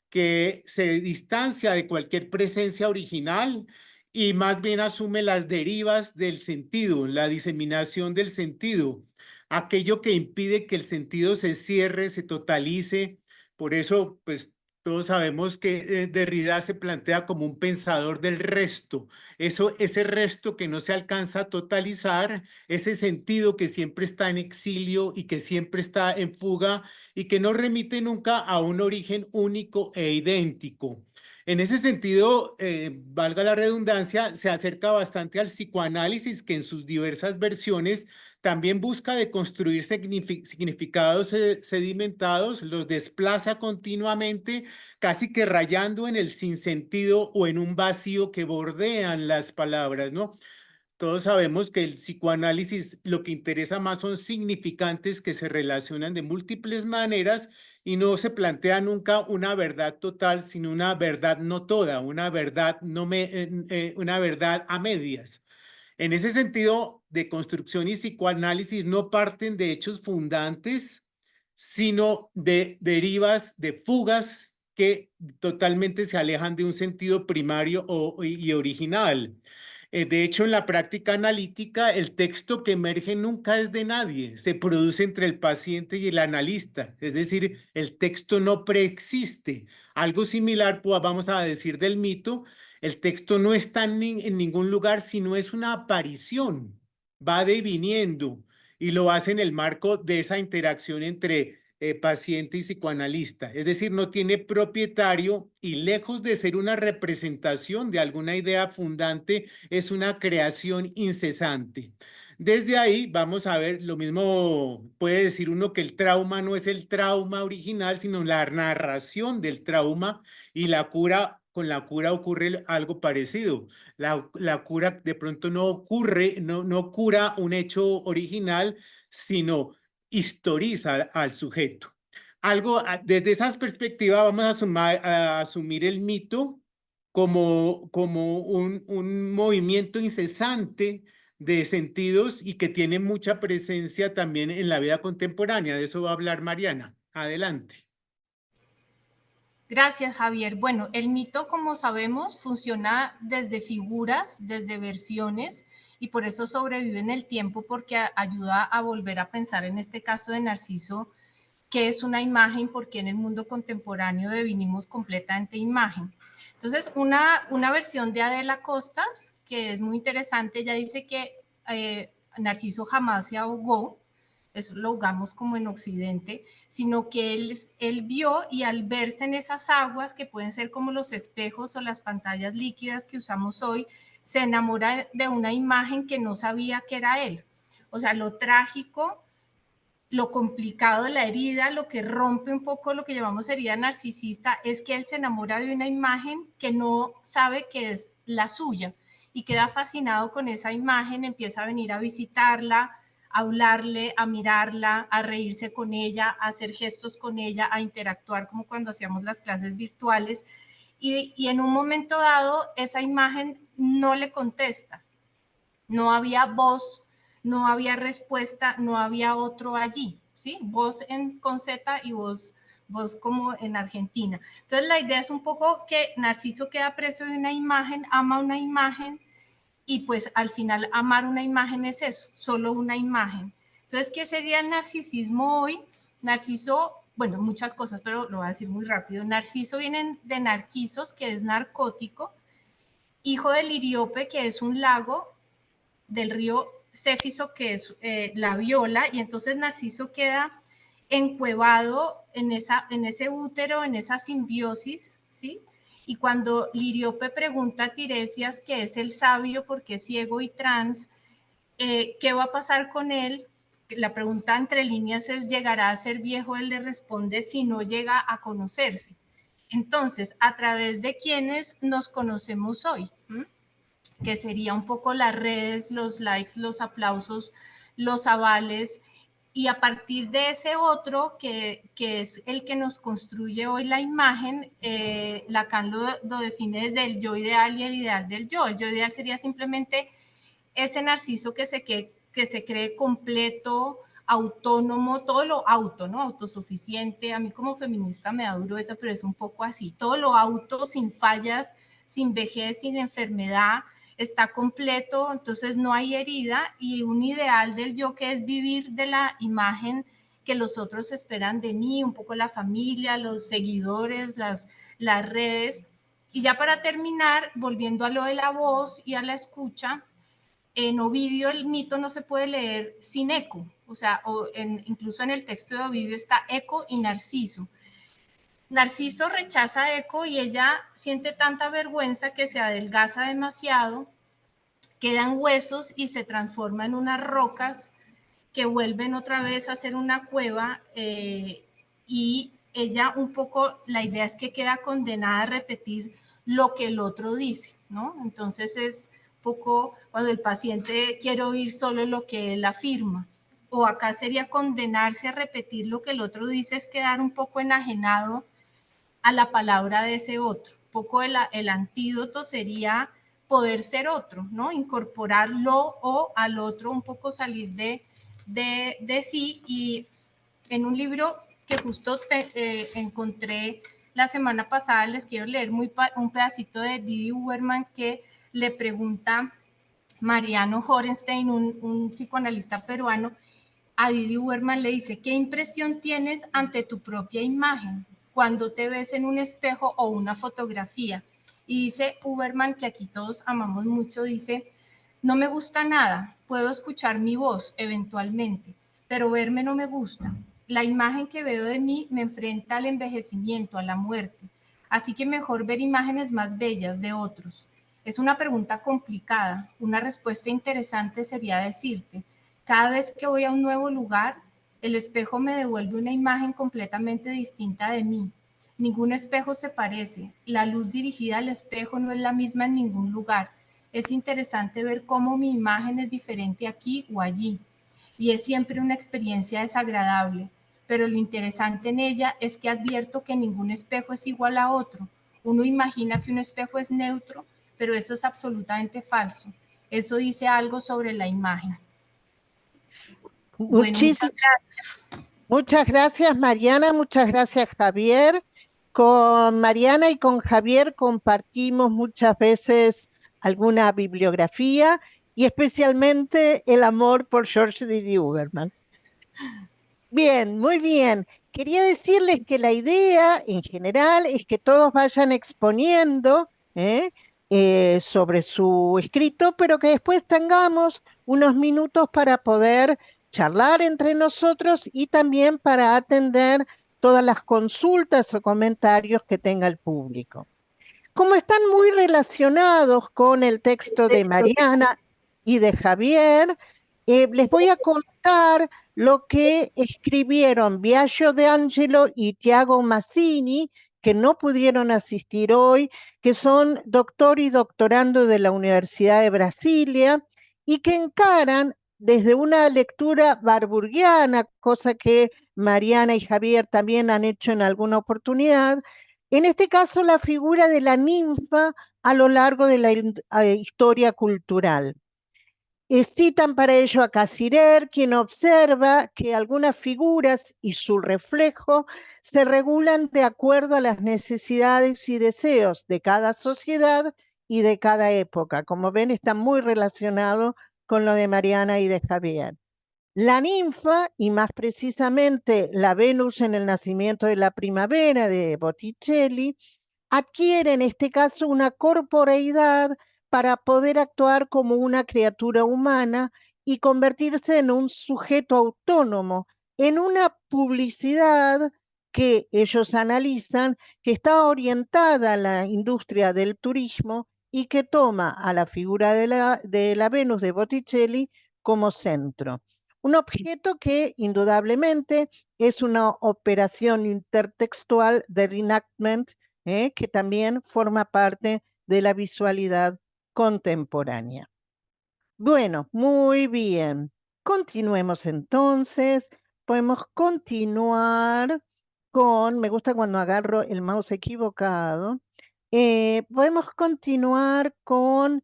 Speaker 5: que se distancia de cualquier presencia original y más bien asume las derivas del sentido, la diseminación del sentido, aquello que impide que el sentido se cierre, se totalice. Por eso, pues todos sabemos que Derrida se plantea como un pensador del resto, ese resto que no se alcanza a totalizar, ese sentido que siempre está en exilio y que siempre está en fuga y que no remite nunca a un origen único e idéntico. En ese sentido, valga la redundancia, se acerca bastante al psicoanálisis que en sus diversas versiones también busca deconstruir significados sedimentados, los desplaza continuamente, casi que rayando en el sinsentido o en un vacío que bordean las palabras, ¿no? Todos sabemos que el psicoanálisis lo que interesa más son significantes que se relacionan de múltiples maneras y no se plantea nunca una verdad total, sino una verdad no toda, una verdad, una verdad a medias. En ese sentido, deconstrucción y psicoanálisis no parten de hechos fundantes, sino de derivas, de fugas que totalmente se alejan de un sentido primario y original. De hecho, en la práctica analítica, el texto que emerge nunca es de nadie, se produce entre el paciente y el analista, es decir, el texto no preexiste. Algo similar, pues, vamos a decir del mito, el texto no está en ningún lugar, sino es una aparición, va deviniendo y lo hace en el marco de esa interacción entre paciente y psicoanalista, es decir, no tiene propietario y lejos de ser una representación de alguna idea fundante, es una creación incesante. Desde ahí vamos a ver, lo mismo puede decir uno que el trauma no es el trauma original, sino la narración del trauma, y la cura, con la cura ocurre algo parecido. La cura de pronto no ocurre, no cura un hecho original, sino historiza al sujeto. Desde esas perspectivas vamos a asumir el mito como un movimiento incesante de sentidos y que tiene mucha presencia también en la vida contemporánea. De eso va a hablar Mariana. Adelante.
Speaker 6: Gracias, Javier. Bueno, el mito, como sabemos, funciona desde figuras, desde versiones, y por eso sobrevive en el tiempo, porque ayuda a volver a pensar, en este caso de Narciso, qué es una imagen, porque en el mundo contemporáneo devinimos completamente imagen. Entonces, una versión de Adela Costas, que es muy interesante, ella dice que Narciso jamás se ahogó, eso lo jugamos como en Occidente, sino que él vio, y al verse en esas aguas, que pueden ser como los espejos o las pantallas líquidas que usamos hoy, se enamora de una imagen que no sabía que era él. O sea, lo trágico, lo complicado de la herida, lo que rompe un poco lo que llamamos herida narcisista, es que él se enamora de una imagen que no sabe que es la suya y queda fascinado con esa imagen, empieza a venir a visitarla, a hablarle, a mirarla, a reírse con ella, a hacer gestos con ella, a interactuar como cuando hacíamos las clases virtuales, y en un momento dado esa imagen no le contesta, no había voz, no había respuesta, no había otro allí, ¿sí? Voz con Z y voz como en Argentina. Entonces la idea es un poco que Narciso queda preso de una imagen, ama una imagen, y pues al final amar una imagen es eso, solo una imagen. Entonces, ¿qué sería el narcisismo hoy? Narciso, bueno, muchas cosas, pero lo voy a decir muy rápido. Narciso viene de Narquisos, que es narcótico, hijo del Liriope, que es un lago, del río Céfiso, que es la viola, y entonces Narciso queda encuevado en ese útero, en esa simbiosis, ¿sí? Y cuando Liriope pregunta a Tiresias, que es el sabio porque es ciego y trans, ¿qué va a pasar con él? La pregunta entre líneas es, ¿llegará a ser viejo? Él le responde, si no llega a conocerse. Entonces, ¿a través de quiénes nos conocemos hoy? Que sería un poco las redes, los likes, los aplausos, los avales, y a partir de ese otro, que es el que nos construye hoy la imagen, Lacan lo define desde el yo ideal y el ideal del yo. El yo ideal sería simplemente ese narciso que se cree completo, autónomo, todo lo auto, ¿no? Autosuficiente. A mí como feminista me da duro esa, pero es un poco así. Todo lo auto, sin fallas, sin vejez, sin enfermedad, está completo, entonces no hay herida, y un ideal del yo que es vivir de la imagen que los otros esperan de mí, un poco la familia, los seguidores, las redes. Y ya para terminar, volviendo a lo de la voz y a la escucha, en Ovidio el mito no se puede leer sin eco, o sea, incluso en el texto de Ovidio está Eco y Narciso. Narciso rechaza a Eco y ella siente tanta vergüenza que se adelgaza demasiado, quedan huesos y se transforma en unas rocas que vuelven otra vez a ser una cueva, y ella un poco, la idea es que queda condenada a repetir lo que el otro dice, ¿no? Entonces es poco cuando el paciente quiere oír solo lo que él afirma, o acá sería condenarse a repetir lo que el otro dice, es quedar un poco enajenado a la palabra de ese otro. Un poco el antídoto sería poder ser otro, ¿no? Incorporarlo o al otro, un poco salir de sí. Y en un libro que justo encontré la semana pasada, les quiero leer un pedacito de Didi Uberman, que le pregunta Mariano Horenstein, un psicoanalista peruano, a Didi Uberman le dice, ¿qué impresión tienes ante tu propia imagen cuando te ves en un espejo o una fotografía? Y dice Uberman, que aquí todos amamos mucho, dice, no me gusta nada, puedo escuchar mi voz eventualmente, pero verme no me gusta. La imagen que veo de mí me enfrenta al envejecimiento, a la muerte, así que mejor ver imágenes más bellas de otros. Es una pregunta complicada. Una respuesta interesante sería decirte, cada vez que voy a un nuevo lugar, el espejo me devuelve una imagen completamente distinta de mí. Ningún espejo se parece. La luz dirigida al espejo no es la misma en ningún lugar. Es interesante ver cómo mi imagen es diferente aquí o allí. Y es siempre una experiencia desagradable. Pero lo interesante en ella es que advierto que ningún espejo es igual a otro. Uno imagina que un espejo es neutro, pero eso es absolutamente falso. Eso dice algo sobre la imagen. Bueno, muchas gracias.
Speaker 2: Muchas gracias, Mariana, muchas gracias, Javier. Con Mariana y con Javier compartimos muchas veces alguna bibliografía y especialmente el amor por George Didi Uberman. Bien, muy bien. Quería decirles que la idea en general es que todos vayan exponiendo sobre su escrito, pero que después tengamos unos minutos para poder charlar entre nosotros y también para atender todas las consultas o comentarios que tenga el público. Como están muy relacionados con el texto de Mariana y de Javier, les voy a contar lo que escribieron Biagio De Angelo y Tiago Mazzini, que no pudieron asistir hoy, que son doctor y doctorando de la Universidad de Brasilia y que encaran desde una lectura barburgiana, cosa que Mariana y Javier también han hecho en alguna oportunidad, en este caso la figura de la ninfa a lo largo de la historia cultural. Citan para ello a Cassirer, quien observa que algunas figuras y su reflejo se regulan de acuerdo a las necesidades y deseos de cada sociedad y de cada época. Como ven, está muy relacionado con lo de Mariana y de Javier. La ninfa, y más precisamente la Venus en el nacimiento de la primavera de Botticelli, adquiere en este caso una corporeidad para poder actuar como una criatura humana y convertirse en un sujeto autónomo, en una publicidad que ellos analizan, que está orientada a la industria del turismo y que toma a la figura de la Venus de Botticelli como centro. Un objeto que indudablemente es una operación intertextual de reenactment, que también forma parte de la visualidad contemporánea. Bueno, muy bien. Continuemos entonces. Podemos continuar con, me gusta cuando agarro el mouse equivocado, podemos continuar con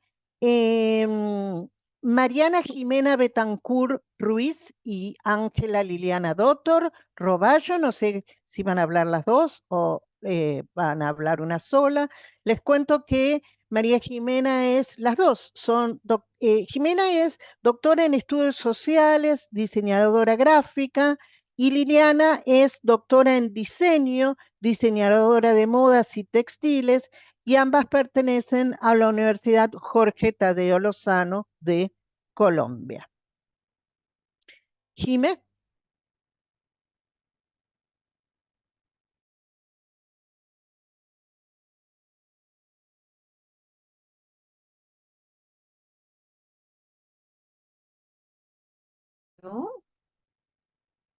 Speaker 2: Mariana Jimena Betancourt Ruiz y Ángela Liliana Dottor Roballo. No sé si van a hablar las dos o van a hablar una sola. Les cuento que María Jimena es, las dos son, Jimena es doctora en estudios sociales, diseñadora gráfica, y Liliana es doctora en diseño, diseñadora de modas y textiles, y ambas pertenecen a la Universidad Jorge Tadeo Lozano de Colombia. Jimé.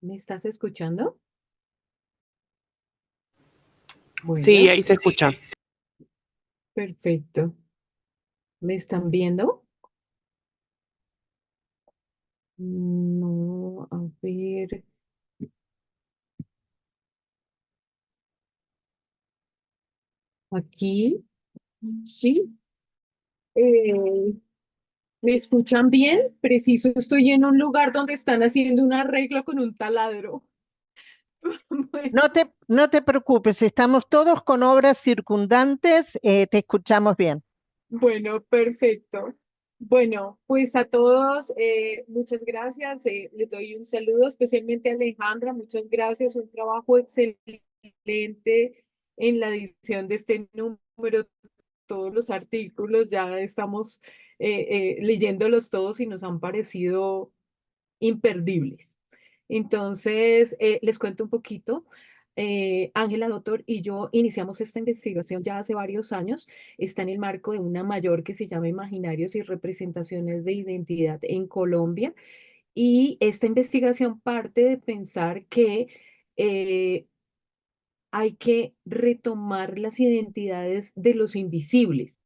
Speaker 7: ¿Me estás escuchando? Bueno,
Speaker 8: Sí, ahí se escucha.
Speaker 7: perfecto. ¿Me están viendo? No, a ver. Aquí, sí. ¿Me escuchan bien? Preciso, estoy en un lugar donde están haciendo un arreglo con un taladro. Bueno,
Speaker 2: No te preocupes, estamos todos con obras circundantes, te escuchamos bien.
Speaker 7: bueno, perfecto. Bueno, pues a todos, muchas gracias. Les doy un saludo, especialmente a Alejandra. Muchas gracias. Un trabajo excelente en la edición de este número. Todos los artículos, ya estamos leyéndolos todos y nos han parecido imperdibles. Entonces, les cuento un poquito. Ángela Doctor y yo iniciamos esta investigación ya hace varios años. Está en el marco de una mayor que se llama Imaginarios y Representaciones de Identidad en Colombia. Y esta investigación parte de pensar que eh, hay que retomar las identidades de los invisibles,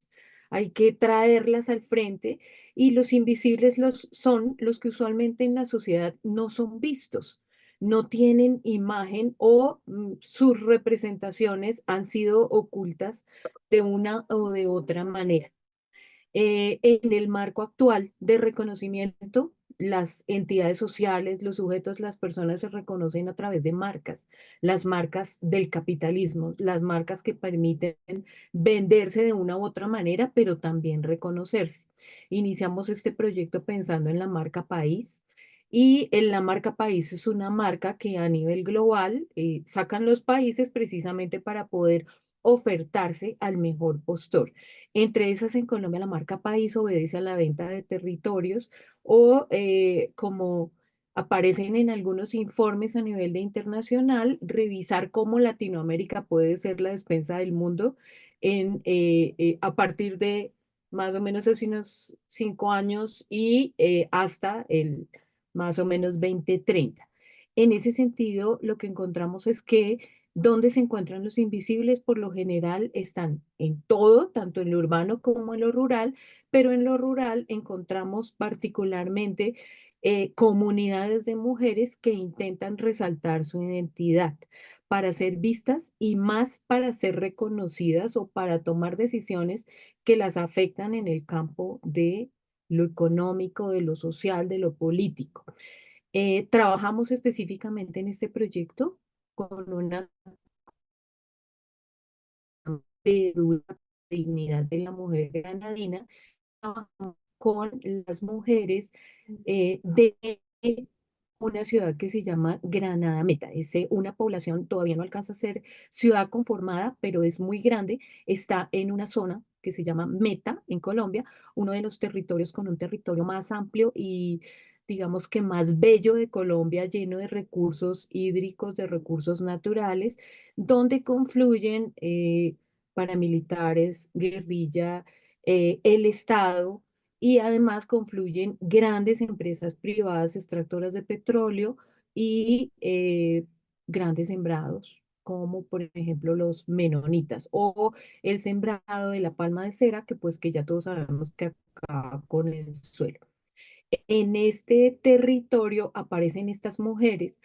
Speaker 7: hay que traerlas al frente y los invisibles son los que usualmente en la sociedad no son vistos, no tienen imagen o sus representaciones han sido ocultas de una o de otra manera. En el marco actual de reconocimiento, las entidades sociales, los sujetos, las personas se reconocen a través de marcas, las marcas del capitalismo, las marcas que permiten venderse de una u otra manera, pero también reconocerse. Iniciamos este proyecto pensando en la marca país. Y en la marca país es una marca que a nivel global sacan los países precisamente para poder ofertarse al mejor postor. Entre esas en Colombia la marca país obedece a la venta de territorios o como aparecen en algunos informes a nivel de internacional, revisar cómo Latinoamérica puede ser la despensa del mundo a partir de más o menos hace unos 5 años y hasta el más o menos 2030. En ese sentido, lo que encontramos es que donde se encuentran los invisibles, por lo general están en todo, tanto en lo urbano como en lo rural, pero en lo rural encontramos particularmente comunidades de mujeres que intentan resaltar su identidad para ser vistas y más para ser reconocidas o para tomar decisiones que las afectan en el campo de lo económico, de lo social, de lo político. Trabajamos específicamente en este proyecto con una de dignidad de la mujer granadina, trabajamos con las mujeres de una ciudad que se llama Granada Meta. Es una población, todavía no alcanza a ser ciudad conformada, pero es muy grande. Está en una zona que se llama Meta, en Colombia, uno de los territorios con un territorio más amplio y digamos que más bello de Colombia, lleno de recursos hídricos, de recursos naturales, donde confluyen paramilitares, guerrilla, el Estado y además confluyen grandes empresas privadas extractoras de petróleo y grandes sembrados, como por ejemplo los menonitas o el sembrado de la palma de cera, que pues que ya todos sabemos que acaba con el suelo. En este territorio aparecen estas mujeres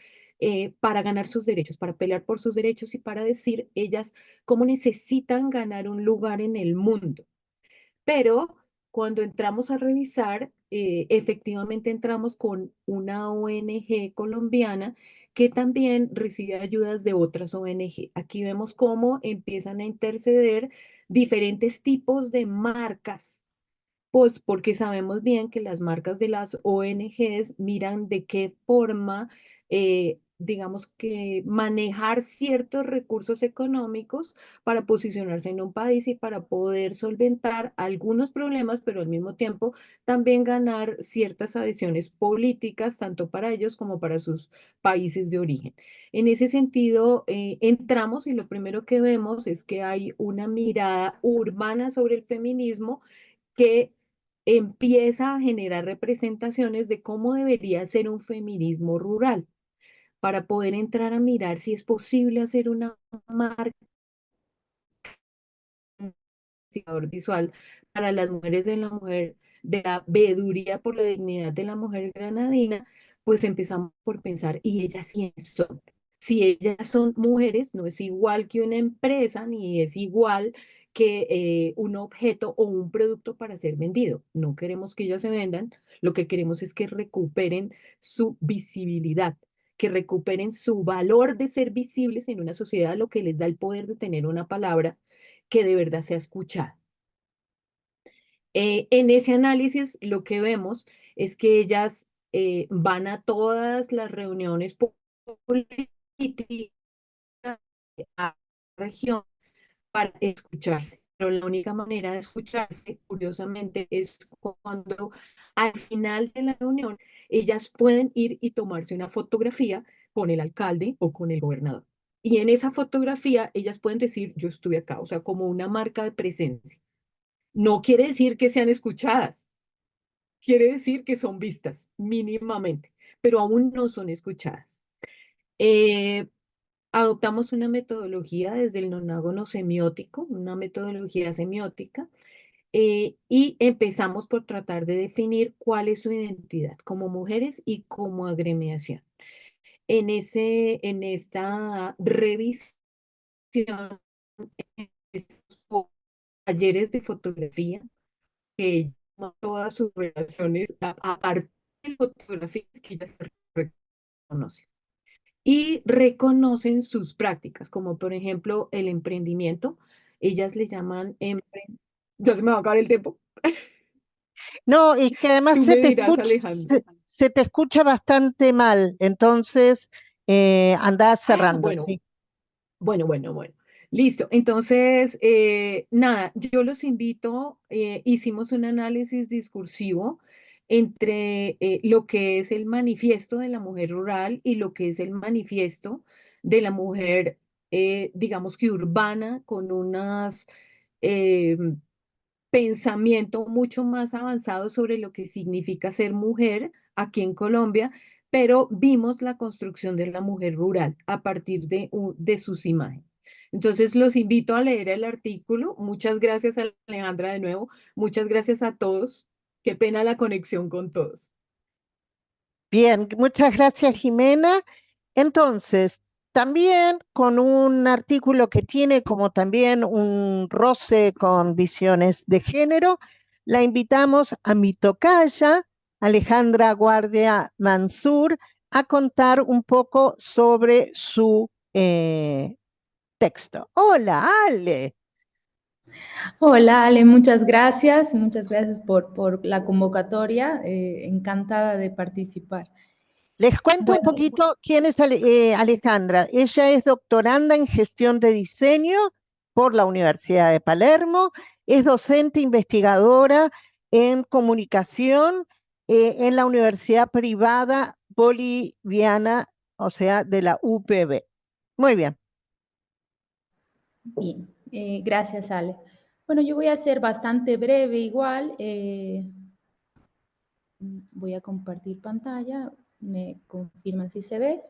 Speaker 7: para ganar sus derechos, para pelear por sus derechos y para decir ellas cómo necesitan ganar un lugar en el mundo. Pero cuando entramos a revisar, efectivamente entramos con una ONG colombiana que también recibe ayudas de otras ONG. Aquí vemos cómo empiezan a interceder diferentes tipos de marcas, pues porque sabemos bien que las marcas de las ONGs miran de qué forma, digamos que manejar ciertos recursos económicos para posicionarse en un país y para poder solventar algunos problemas, pero al mismo tiempo también ganar ciertas adhesiones políticas, tanto para ellos como para sus países de origen. En ese sentido, entramos y lo primero que vemos es que hay una mirada urbana sobre el feminismo que empieza a generar representaciones de cómo debería ser un feminismo rural, para poder entrar a mirar si es posible hacer una marca visual para las mujeres de la mujer, de la veeduría por la dignidad de la mujer granadina, pues empezamos por pensar, ¿y ellas quiénes son? Si ellas son mujeres, no es igual que una empresa, ni es igual que un objeto o un producto para ser vendido. No queremos que ellas se vendan, lo que queremos es que recuperen su visibilidad, que recuperen su valor de ser visibles en una sociedad, lo que les da el poder de tener una palabra que de verdad sea escuchada. En ese análisis lo que vemos es que ellas van a todas las reuniones políticas a la región para escucharse. Pero la única manera de escucharse, curiosamente, es cuando al final de la reunión ellas pueden ir y tomarse una fotografía con el alcalde o con el gobernador. Y en esa fotografía ellas pueden decir, yo estuve acá, o sea, como una marca de presencia. No quiere decir que sean escuchadas, quiere decir que son vistas mínimamente, pero aún no son escuchadas. Adoptamos una metodología desde el nonágono semiótico, una metodología semiótica, y empezamos por tratar de definir cuál es su identidad como mujeres y como agremiación. En esta revisión, estos talleres de fotografía, que todas sus relaciones a partir de fotografías que ellas se reconocen. Y reconocen sus prácticas, como por ejemplo el emprendimiento. Ellas le llaman, ya se me va a acabar el tiempo.
Speaker 2: No, y que además
Speaker 7: Tú me dirás, Alejandra.
Speaker 2: se te escucha bastante mal, entonces andás cerrando,
Speaker 7: Bueno,
Speaker 2: ¿sí?
Speaker 7: bueno. Listo. Entonces, nada, yo los invito, hicimos un análisis discursivo entre lo que es el manifiesto de la mujer rural y lo que es el manifiesto de la mujer, digamos que urbana, con unas pensamiento mucho más avanzado sobre lo que significa ser mujer aquí en Colombia, pero vimos la construcción de la mujer rural a partir de sus imágenes. Entonces los invito a leer el artículo. Muchas gracias, Alejandra, de nuevo. Muchas gracias a todos. Qué pena la conexión con todos.
Speaker 2: Bien, muchas gracias, Jimena. Entonces, también con un artículo que tiene como también un roce con visiones de género, la invitamos a mi tocaya, Alejandra Guardia Mansur, a contar un poco sobre su texto. Hola, Ale.
Speaker 8: Hola Ale, muchas gracias por la convocatoria, encantada de participar.
Speaker 2: Les cuento un
Speaker 8: Bueno,
Speaker 2: poquito quién es Alejandra. Ella es doctoranda en gestión de diseño por la Universidad de Palermo, es docente investigadora en comunicación en la Universidad Privada Boliviana, o sea, de la UPB. Muy bien.
Speaker 8: bien, gracias Ale. Bueno, yo voy a ser bastante breve igual. Voy a compartir pantalla, me confirman si se ve.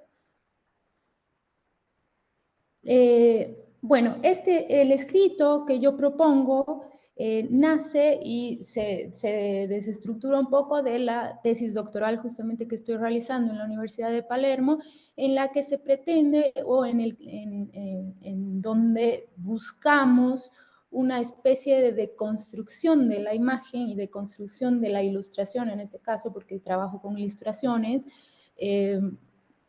Speaker 8: Bueno, el escrito que yo propongo nace y se desestructura un poco de la tesis doctoral justamente que estoy realizando en la Universidad de Palermo, en la que se pretende o en donde buscamos una especie de deconstrucción de la imagen y de construcción de la ilustración, en este caso porque trabajo con ilustraciones,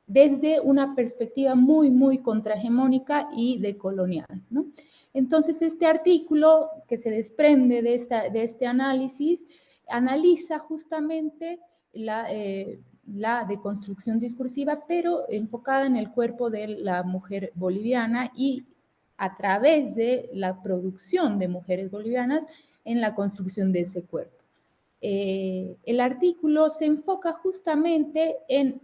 Speaker 8: desde una perspectiva muy contrahegemónica y decolonial, ¿no? Entonces, este artículo que se desprende de este análisis, analiza justamente la deconstrucción discursiva, pero enfocada en el cuerpo de la mujer boliviana y a través de la producción de mujeres bolivianas en la construcción de ese cuerpo. El artículo se enfoca justamente en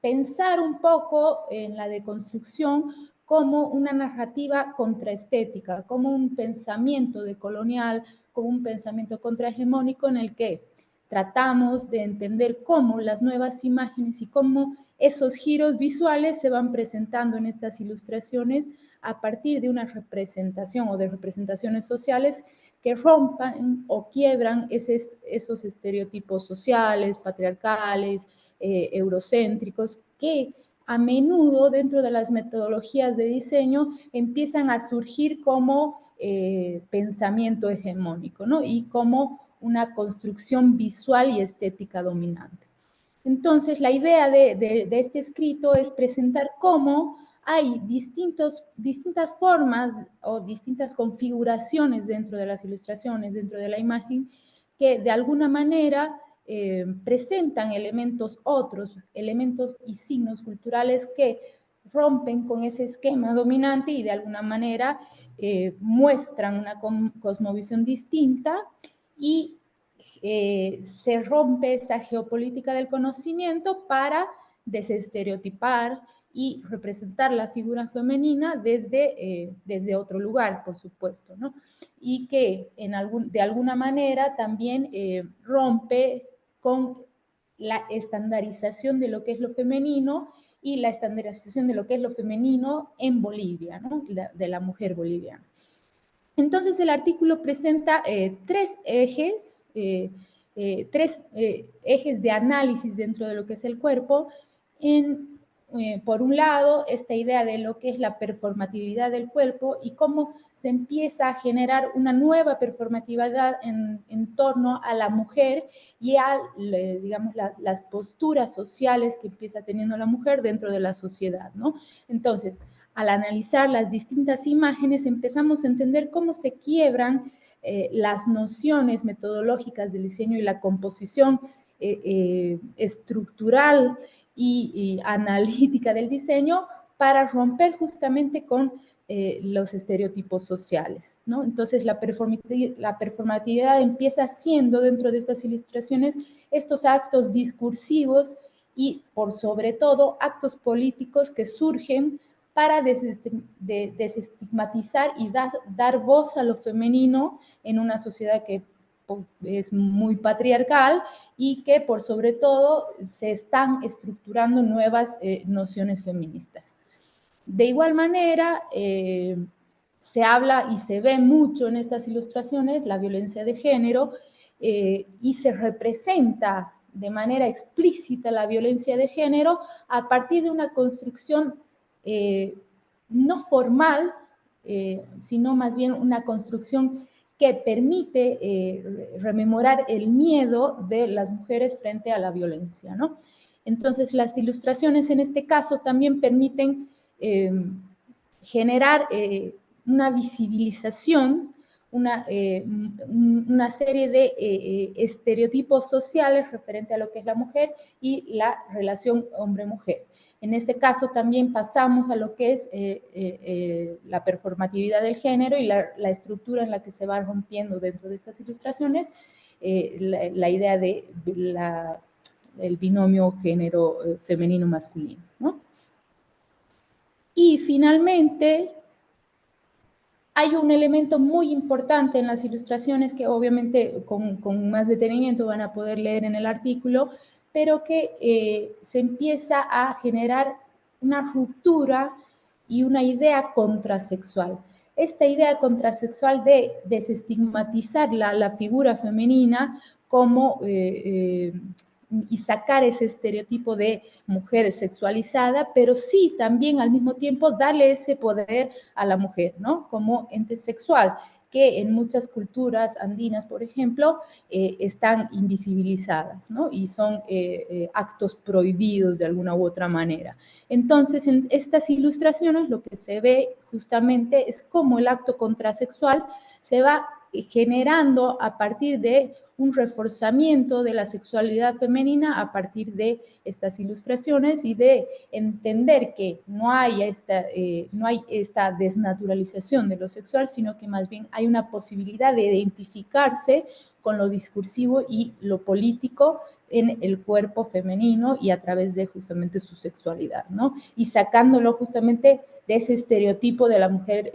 Speaker 8: pensar un poco en la deconstrucción como una narrativa contraestética, como un pensamiento decolonial, como un pensamiento contrahegemónico en el que tratamos de entender cómo las nuevas imágenes y cómo esos giros visuales se van presentando en estas ilustraciones a partir de una representación o de representaciones sociales que rompan o quiebran esos estereotipos sociales, patriarcales, eurocéntricos, que a menudo dentro de las metodologías de diseño empiezan a surgir como pensamiento hegemónico, ¿no? Y como una construcción visual y estética dominante. Entonces, la idea de este escrito es presentar cómo hay distintas formas o distintas configuraciones dentro de las ilustraciones, dentro de la imagen, que de alguna manera presentan elementos y signos culturales que rompen con ese esquema dominante y de alguna manera muestran una cosmovisión distinta y se rompe esa geopolítica del conocimiento para desestereotipar y representar la figura femenina desde otro lugar, por supuesto, ¿no? Y que de alguna manera también rompe con la estandarización de lo que es lo femenino y la estandarización de lo que es lo femenino en Bolivia, ¿no? De la mujer boliviana. Entonces, el artículo presenta tres ejes de análisis dentro de lo que es el cuerpo. Por un lado, esta idea de lo que es la performatividad del cuerpo y cómo se empieza a generar una nueva performatividad en torno a la mujer y a, digamos, las posturas sociales que empieza teniendo la mujer dentro de la sociedad, ¿no? Entonces, al analizar las distintas imágenes, empezamos a entender cómo se quiebran las nociones metodológicas del diseño y la composición estructural y analítica del diseño para romper justamente con los estereotipos sociales, ¿no? Entonces, la performatividad empieza siendo dentro de estas ilustraciones estos actos discursivos y, por sobre todo, actos políticos que surgen para desestigmatizar y dar voz a lo femenino en una sociedad que es muy patriarcal y que por sobre todo se están estructurando nuevas nociones feministas. De igual manera, se habla y se ve mucho en estas ilustraciones la violencia de género y se representa de manera explícita la violencia de género a partir de una construcción no formal, sino más bien una construcción que permite rememorar el miedo de las mujeres frente a la violencia, ¿no? Entonces, las ilustraciones en este caso también permiten generar una visibilización, una serie de estereotipos sociales referente a lo que es la mujer y la relación hombre-mujer. En ese caso también pasamos a lo que es la performatividad del género y la estructura en la que se va rompiendo dentro de estas ilustraciones la idea de el binomio género femenino-masculino, ¿no? Y finalmente, hay un elemento muy importante en las ilustraciones que obviamente con más detenimiento van a poder leer en el artículo, pero que se empieza a generar una ruptura y una idea contrasexual. Esta idea contrasexual de desestigmatizar la figura femenina como y sacar ese estereotipo de mujer sexualizada, pero sí también al mismo tiempo darle ese poder a la mujer, ¿no? Como ente sexual, que en muchas culturas andinas, por ejemplo, están invisibilizadas, ¿no? Y son actos prohibidos de alguna u otra manera. Entonces, en estas ilustraciones lo que se ve justamente es cómo el acto contrasexual se va generando a partir de un reforzamiento de la sexualidad femenina a partir de estas ilustraciones y de entender que no hay esta desnaturalización de lo sexual, sino que más bien hay una posibilidad de identificarse con lo discursivo y lo político en el cuerpo femenino y a través de justamente su sexualidad, ¿no? Y sacándolo justamente de ese estereotipo de la mujer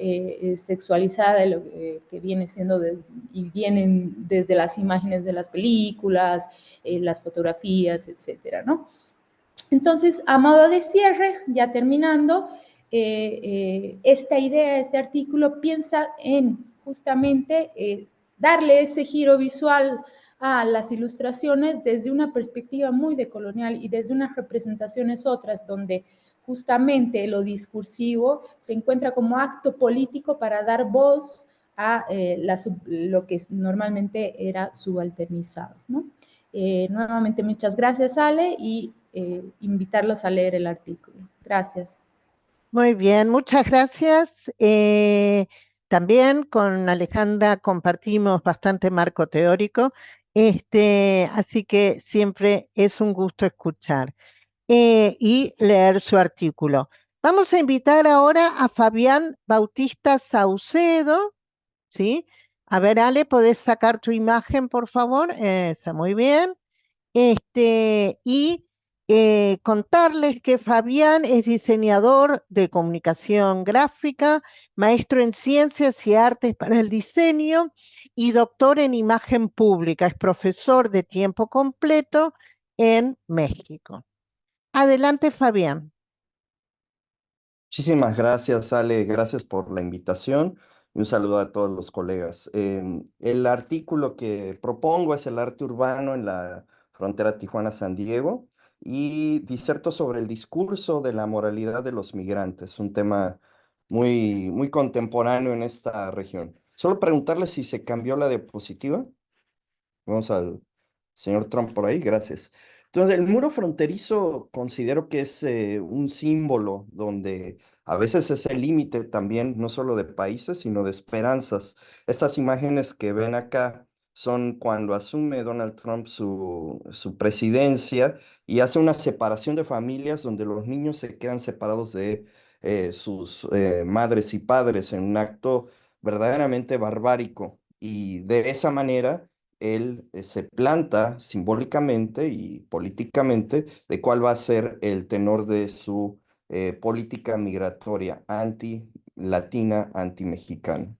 Speaker 8: sexualizada, que viene siendo y vienen desde las imágenes de las películas, las fotografías, etcétera, ¿no? Entonces, a modo de cierre, ya terminando, esta idea, este artículo piensa en justamente darle ese giro visual a las ilustraciones desde una perspectiva muy decolonial y desde unas representaciones otras donde justamente lo discursivo se encuentra como acto político para dar voz a lo que normalmente era subalternizado, ¿no? Nuevamente, muchas gracias, Ale, y invitarlos a leer el artículo. Gracias.
Speaker 2: Muy bien, muchas gracias. También con Alejandra compartimos bastante marco teórico, así que siempre es un gusto escuchar y leer su artículo. Vamos a invitar ahora a Fabián Bautista Saucedo, ¿sí? A ver, Ale, ¿podés sacar tu imagen, por favor? Esa, muy bien. Y contarles que Fabián es diseñador de comunicación gráfica, maestro en ciencias y artes para el diseño y doctor en imagen pública. Es profesor de tiempo completo en México. Adelante, Fabián.
Speaker 9: Muchísimas gracias, Ale. Gracias por la invitación y un saludo a todos los colegas. El artículo que propongo es el arte urbano en la frontera Tijuana-San Diego y diserto sobre el discurso de la moralidad de los migrantes, un tema muy contemporáneo en esta región. Solo preguntarle si se cambió la diapositiva. Vamos al señor Trump por ahí, gracias. Entonces, el muro fronterizo considero que es un símbolo donde a veces es el límite también, no solo de países, sino de esperanzas. Estas imágenes que ven acá son cuando asume Donald Trump su presidencia y hace una separación de familias donde los niños se quedan separados de sus madres y padres en un acto verdaderamente barbárico. Y de esa manera él se planta simbólicamente y políticamente de cuál va a ser el tenor de su política migratoria anti-latina, anti-mexicana.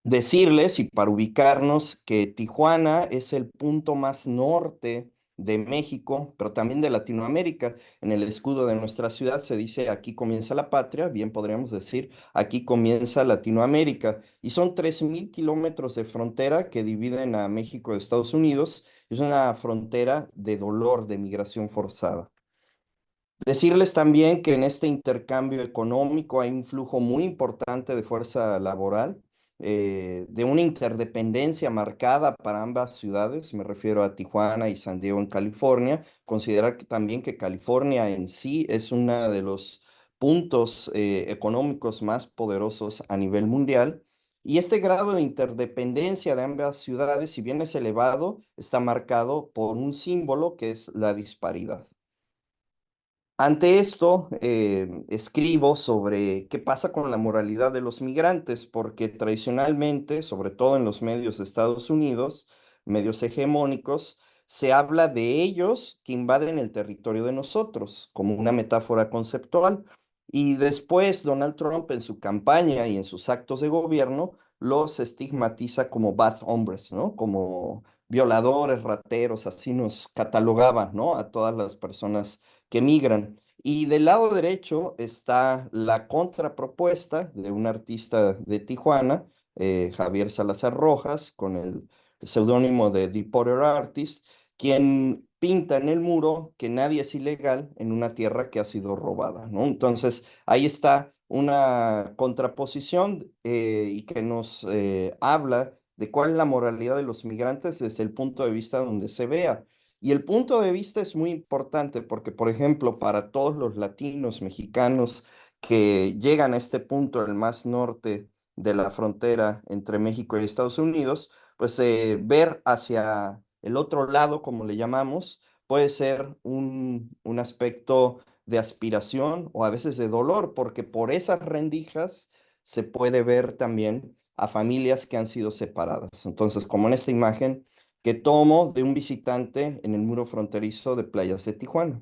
Speaker 9: Decirles, y para ubicarnos, que Tijuana es el punto más norte de México, pero también de Latinoamérica. En el escudo de nuestra ciudad se dice aquí comienza la patria, bien podríamos decir aquí comienza Latinoamérica. Y son 3.000 kilómetros de frontera que dividen a México de Estados Unidos. Es una frontera de dolor, de migración forzada. Decirles también que en este intercambio económico hay un flujo muy importante de fuerza laboral, de una interdependencia marcada para ambas ciudades, me refiero a Tijuana y San Diego en California. Considerar que también que California en sí es uno de los puntos económicos más poderosos a nivel mundial. Y este grado de interdependencia de ambas ciudades, si bien es elevado, está marcado por un símbolo que es la disparidad. Ante esto, escribo sobre qué pasa con la moralidad de los migrantes, porque tradicionalmente, sobre todo en los medios de Estados Unidos, medios hegemónicos, se habla de ellos que invaden el territorio de nosotros, como una metáfora conceptual. Y después Donald Trump en su campaña y en sus actos de gobierno los estigmatiza como bad hombres, ¿no? Como violadores, rateros, así nos catalogaba, ¿no? A todas las personas que migran. Y del lado derecho está la contrapropuesta de un artista de Tijuana, Javier Salazar Rojas, con el seudónimo de The Potter Artist, quien pinta en el muro que nadie es ilegal en una tierra que ha sido robada, ¿no? Entonces, ahí está una contraposición y que nos habla de cuál es la moralidad de los migrantes desde el punto de vista donde se vea. Y el punto de vista es muy importante porque, por ejemplo, para todos los latinos, mexicanos que llegan a este punto, el más norte de la frontera entre México y Estados Unidos, pues ver hacia el otro lado, como le llamamos, puede ser un aspecto de aspiración o a veces de dolor, porque por esas rendijas se puede ver también a familias que han sido separadas. Entonces, como en esta imagen que tomo de un visitante en el muro fronterizo de Playas de Tijuana.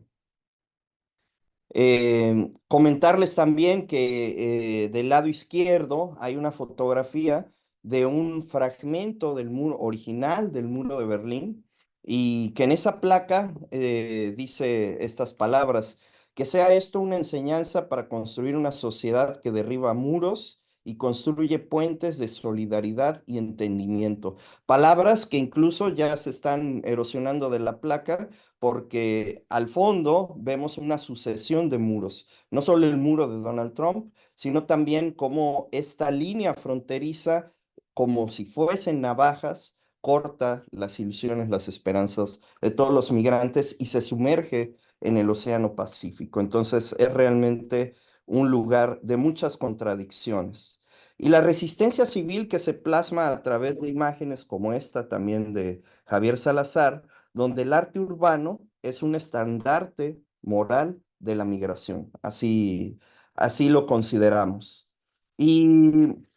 Speaker 9: Comentarles también que del lado izquierdo hay una fotografía de un fragmento del muro original del muro de Berlín y que en esa placa dice estas palabras: que sea esto una enseñanza para construir una sociedad que derriba muros y construye puentes de solidaridad y entendimiento. Palabras que incluso ya se están erosionando de la placa porque al fondo vemos una sucesión de muros, no solo el muro de Donald Trump, sino también cómo esta línea fronteriza, como si fuesen navajas, corta las ilusiones, las esperanzas de todos los migrantes y se sumerge en el Océano Pacífico. Entonces es realmente un lugar de muchas contradicciones. Y la resistencia civil que se plasma a través de imágenes como esta también de Javier Salazar, donde el arte urbano es un estandarte moral de la migración. Así lo consideramos. Y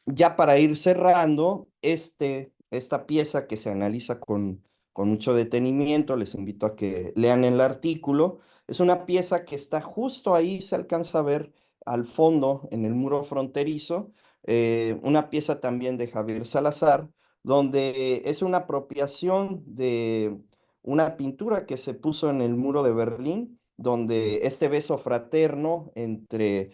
Speaker 9: ya para ir cerrando, esta pieza que se analiza con mucho detenimiento, les invito a que lean el artículo, es una pieza que está justo ahí, se alcanza a ver al fondo en el muro fronterizo, una pieza también de Javier Salazar, donde es una apropiación de una pintura que se puso en el muro de Berlín, donde este beso fraterno entre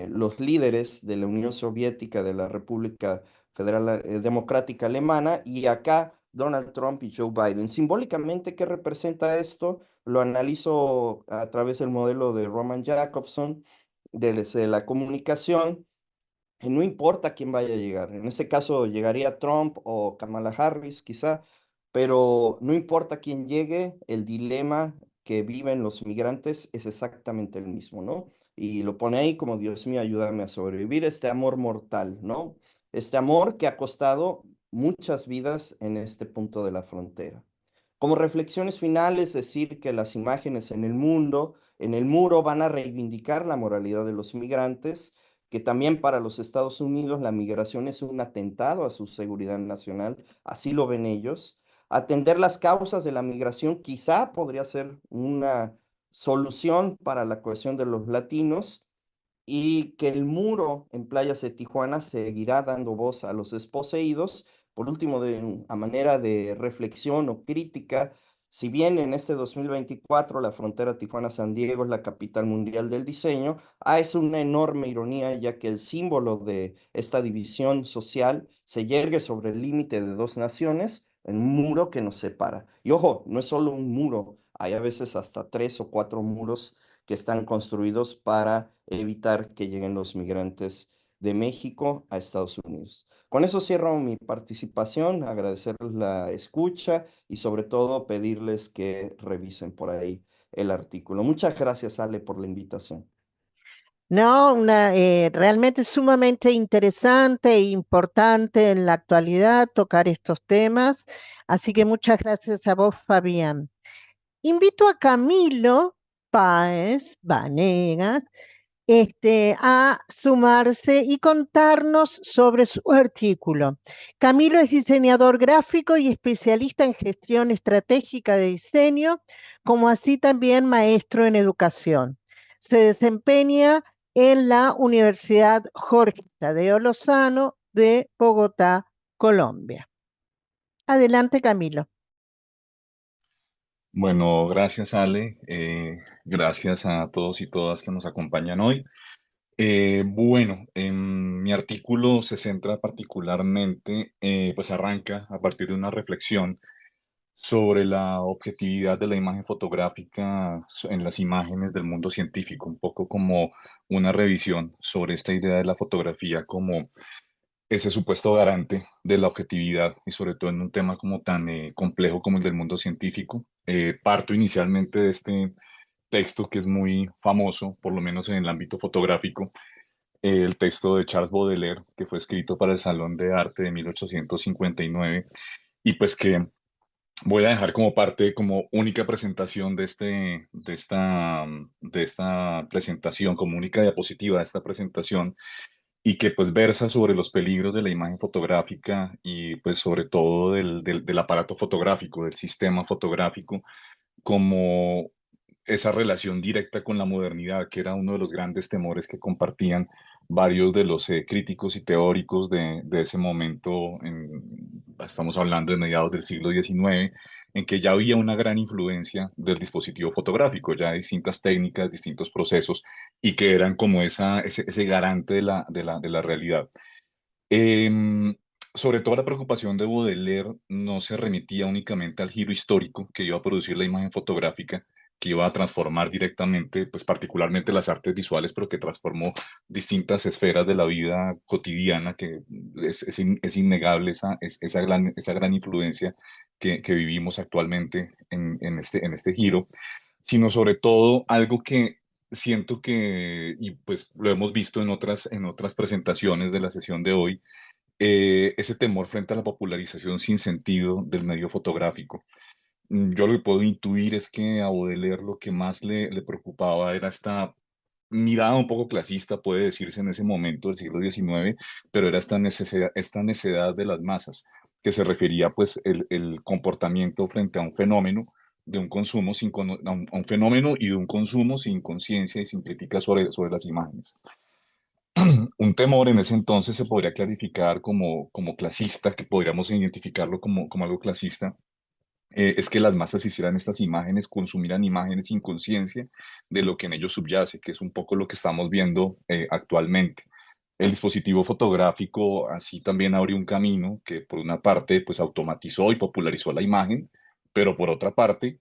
Speaker 9: los líderes de la Unión Soviética, de la República Federal Democrática Alemana, y acá Donald Trump y Joe Biden. Simbólicamente, ¿qué representa esto? Lo analizo a través del modelo de Roman Jakobson, de la comunicación. No importa quién vaya a llegar. En este caso llegaría Trump o Kamala Harris, quizá, pero no importa quién llegue, el dilema que viven los migrantes es exactamente el mismo, ¿no? Y lo pone ahí como, Dios mío, ayúdame a sobrevivir este amor mortal, ¿no? Este amor que ha costado muchas vidas en este punto de la frontera. Como reflexiones finales, decir que las imágenes en el muro, van a reivindicar la moralidad de los migrantes, que también para los Estados Unidos la migración es un atentado a su seguridad nacional, así lo ven ellos. Atender las causas de la migración quizá podría ser una solución para la cohesión de los latinos, y que el muro en playas de Tijuana seguirá dando voz a los desposeídos. Por último, a manera de reflexión o crítica, si bien en este 2024 la frontera Tijuana-San Diego es la capital mundial del diseño, es una enorme ironía, ya que el símbolo de esta división social se yergue sobre el límite de dos naciones en un muro que nos separa. Y ojo, no es solo un muro, hay a veces hasta 3 o 4 muros que están construidos para evitar que lleguen los migrantes de México a Estados Unidos. Con eso cierro mi participación, agradecerles la escucha y sobre todo pedirles que revisen por ahí el artículo. Muchas gracias, Ale, por la invitación.
Speaker 2: No, realmente sumamente interesante e importante en la actualidad tocar estos temas. Así que muchas gracias a vos, Fabián. Invito a Camilo Páez Vanegas a sumarse y contarnos sobre su artículo. Camilo es diseñador gráfico y especialista en gestión estratégica de diseño, como así también maestro en educación. Se desempeña en la Universidad Jorge Tadeo Lozano de Bogotá, Colombia. Adelante, Camilo.
Speaker 10: Bueno, gracias Ale, gracias a todos y todas que nos acompañan hoy. Bueno, mi artículo se centra particularmente, pues arranca a partir de una reflexión sobre la objetividad de la imagen fotográfica en las imágenes del mundo científico, un poco como una revisión sobre esta idea de la fotografía como ese supuesto garante de la objetividad y sobre todo en un tema como tan complejo como el del mundo científico. Parto inicialmente de este texto que es muy famoso, por lo menos en el ámbito fotográfico, el texto de Charles Baudelaire, que fue escrito para el Salón de Arte de 1859, y pues que voy a dejar como parte, como única presentación de esta presentación, como única diapositiva de esta presentación, y que pues versa sobre los peligros de la imagen fotográfica y pues sobre todo del aparato fotográfico, del sistema fotográfico, como esa relación directa con la modernidad, que era uno de los grandes temores que compartían varios de los críticos y teóricos de ese momento, estamos hablando de mediados del siglo XIX, en que ya había una gran influencia del dispositivo fotográfico, ya distintas técnicas, distintos procesos, y que eran como ese garante de la realidad. Sobre todo la preocupación de Baudelaire no se remitía únicamente al giro histórico que iba a producir la imagen fotográfica, que iba a transformar directamente, pues particularmente las artes visuales, pero que transformó distintas esferas de la vida cotidiana, que es innegable esa gran influencia que vivimos actualmente en este giro, sino sobre todo algo que siento que, y pues lo hemos visto en otras presentaciones de la sesión de hoy, ese temor frente a la popularización sin sentido del medio fotográfico. Yo lo que puedo intuir es que a Baudelaire lo que más le preocupaba era esta mirada un poco clasista, puede decirse en ese momento del siglo XIX, pero era esta necedad de las masas, que se refería pues el comportamiento frente a un fenómeno de un consumo a un fenómeno y de un consumo sin conciencia y sin crítica sobre las imágenes. Un temor en ese entonces se podría clarificar como clasista, que podríamos identificarlo como algo clasista, es que las masas hicieran estas imágenes, consumieran imágenes sin conciencia de lo que en ellos subyace, que es un poco lo que estamos viendo actualmente. El dispositivo fotográfico así también abrió un camino que por una parte pues automatizó y popularizó la imagen, pero por otra parte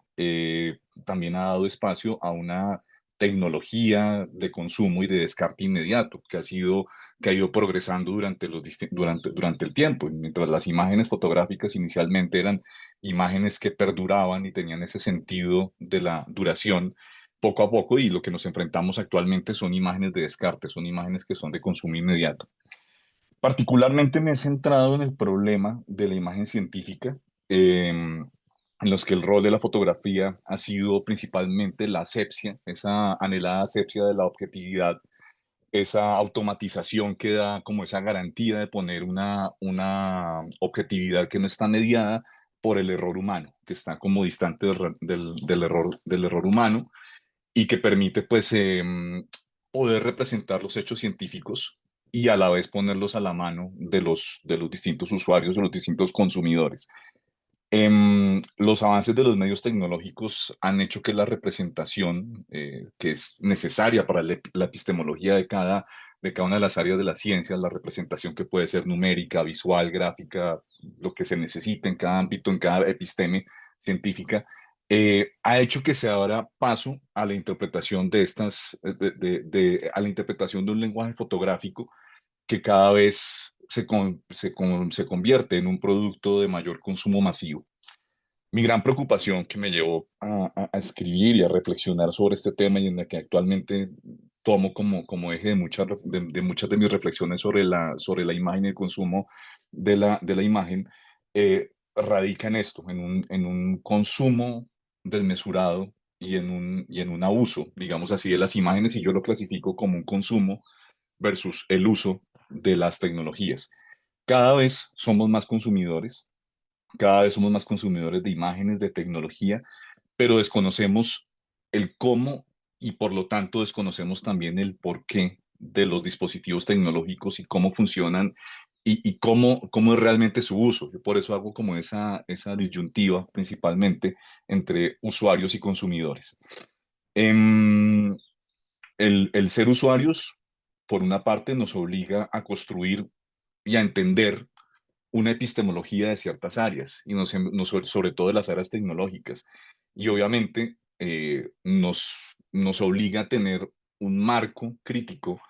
Speaker 10: también ha dado espacio a una tecnología de consumo y de descarte inmediato que ha ido progresando durante el tiempo. Y mientras las imágenes fotográficas inicialmente eran imágenes que perduraban y tenían ese sentido de la duración, poco a poco, y lo que nos enfrentamos actualmente son imágenes de descarte, son imágenes que son de consumo inmediato. Particularmente me he centrado en el problema de la imagen científica, en los que el rol de la fotografía ha sido principalmente la asepsia, esa anhelada asepsia de la objetividad, esa automatización que da como esa garantía de poner una objetividad que no está mediada por el error humano, que está como distante del error humano y que permite pues poder representar los hechos científicos y a la vez ponerlos a la mano de los distintos usuarios, de los distintos consumidores. Los avances de los medios tecnológicos han hecho que la representación, que es necesaria para la epistemología de cada una de las áreas de la ciencia, la representación que puede ser numérica, visual, gráfica, lo que se necesita en cada ámbito, en cada episteme científica, ha hecho que se abra paso a la interpretación a la interpretación de un lenguaje fotográfico que cada vez se convierte en un producto de mayor consumo masivo. Mi gran preocupación que me llevó a escribir y a reflexionar sobre este tema y en la que actualmente tomo como eje de muchas de mis reflexiones sobre la imagen y el consumo de la imagen, radica en esto, en un consumo desmesurado y en un abuso, digamos así, de las imágenes, y yo lo clasifico como un consumo versus el uso de las tecnologías. Cada vez somos más consumidores, cada vez somos más consumidores de imágenes, de tecnología, pero desconocemos el cómo y por lo tanto desconocemos también el porqué de los dispositivos tecnológicos y cómo funcionan y cómo es realmente su uso. Yo por eso hago como esa disyuntiva principalmente entre usuarios y consumidores. Em, el ser usuarios, por una parte, nos obliga a construir y a entender una epistemología de ciertas áreas, y sobre todo de las áreas tecnológicas. Y obviamente nos obliga a tener un marco crítico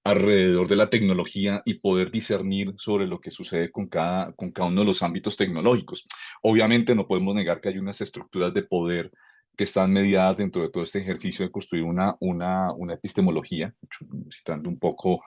Speaker 10: alrededor de la tecnología y poder discernir sobre lo que sucede con cada uno de los ámbitos tecnológicos. Obviamente no podemos negar que hay unas estructuras de poder que están mediadas dentro de todo este ejercicio de construir una epistemología, citando un poco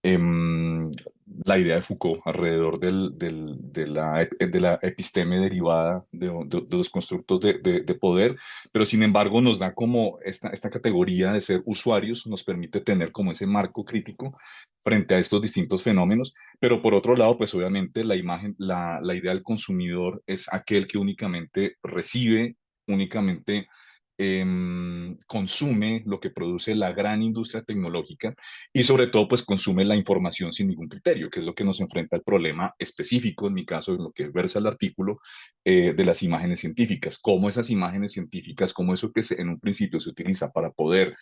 Speaker 10: la idea de Foucault alrededor de la episteme derivada de los constructos de poder, pero sin embargo nos da como esta categoría de ser usuarios, nos permite tener como ese marco crítico frente a estos distintos fenómenos, pero por otro lado, pues obviamente la idea del consumidor es aquel que únicamente recibe, únicamente consume lo que produce la gran industria tecnológica y sobre todo pues consume la información sin ningún criterio, que es lo que nos enfrenta al problema específico, en mi caso, en lo que versa el artículo de las imágenes científicas, cómo esas imágenes científicas, cómo eso que en un principio se utiliza para poder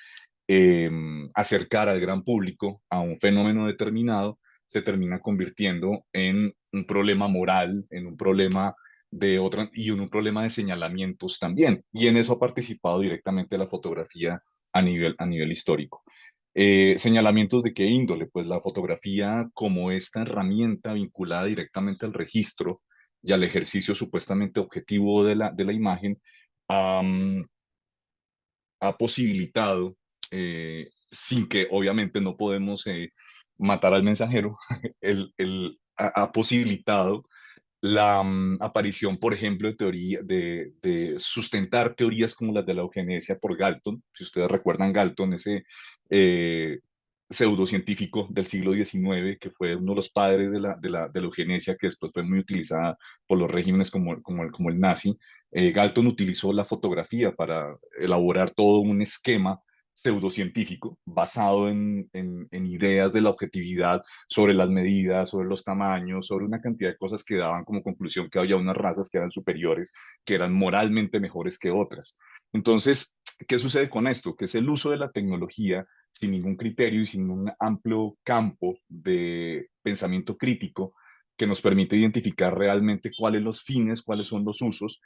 Speaker 10: acercar al gran público a un fenómeno determinado, se termina convirtiendo en un problema moral, en un problema y en un problema de señalamientos también. Y en eso ha participado directamente la fotografía a nivel histórico. Señalamientos de qué índole, pues la fotografía como esta herramienta vinculada directamente al registro y al ejercicio supuestamente objetivo de la imagen, ha posibilitado sin que obviamente no podemos matar al mensajero, ha posibilitado la aparición, por ejemplo, de sustentar teorías como las de la eugenesia por Galton. Si ustedes recuerdan Galton, ese eh, pseudocientífico del siglo XIX, que fue uno de los padres de la eugenesia, que después fue muy utilizada por los regímenes como el nazi. Galton utilizó la fotografía para elaborar todo un esquema pseudocientífico basado en ideas de la objetividad sobre las medidas, sobre los tamaños, sobre una cantidad de cosas que daban como conclusión que había unas razas que eran superiores, que eran moralmente mejores que otras. Entonces, ¿qué sucede con esto? Que es el uso de la tecnología sin ningún criterio y sin un amplio campo de pensamiento crítico que nos permite identificar realmente cuáles los fines, cuáles son los usos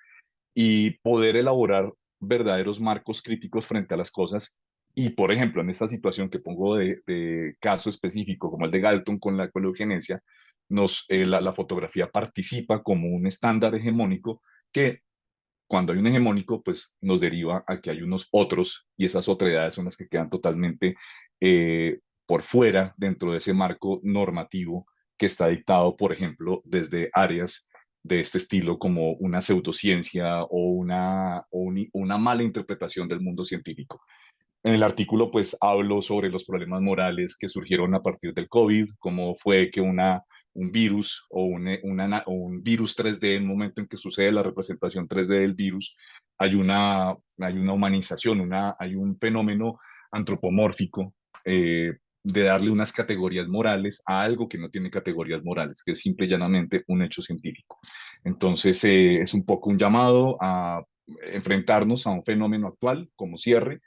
Speaker 10: y poder elaborar verdaderos marcos críticos frente a las cosas. Y, por ejemplo, en esta situación que pongo de caso específico, como el de Galton con la eugenesia, la fotografía participa como un estándar hegemónico que, cuando hay un hegemónico, pues nos deriva a que hay unos otros, y esas otredades son las que quedan totalmente por fuera dentro de ese marco normativo que está dictado, por ejemplo, desde áreas de este estilo como una pseudociencia o una mala interpretación del mundo científico. En el artículo, pues, hablo sobre los problemas morales que surgieron a partir del COVID, cómo fue que un virus o un virus 3D, en el momento en que sucede la representación 3D del virus, hay una humanización, hay un fenómeno antropomórfico de darle unas categorías morales a algo que no tiene categorías morales, que es simple y llanamente un hecho científico. Entonces, es un poco un llamado a enfrentarnos a un fenómeno actual como cierre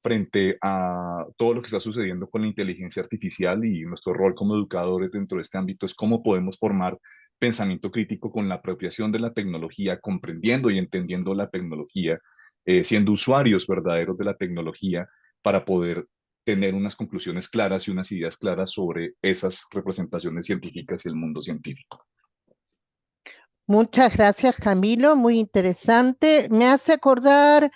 Speaker 10: frente a todo lo que está sucediendo con la inteligencia artificial, y nuestro rol como educadores dentro de este ámbito es cómo podemos formar pensamiento crítico con la apropiación de la tecnología, comprendiendo y entendiendo la tecnología, siendo usuarios verdaderos de la tecnología para poder tener unas conclusiones claras y unas ideas claras sobre esas representaciones científicas y el mundo científico.
Speaker 2: Muchas gracias, Camilo, muy interesante. Me hace acordar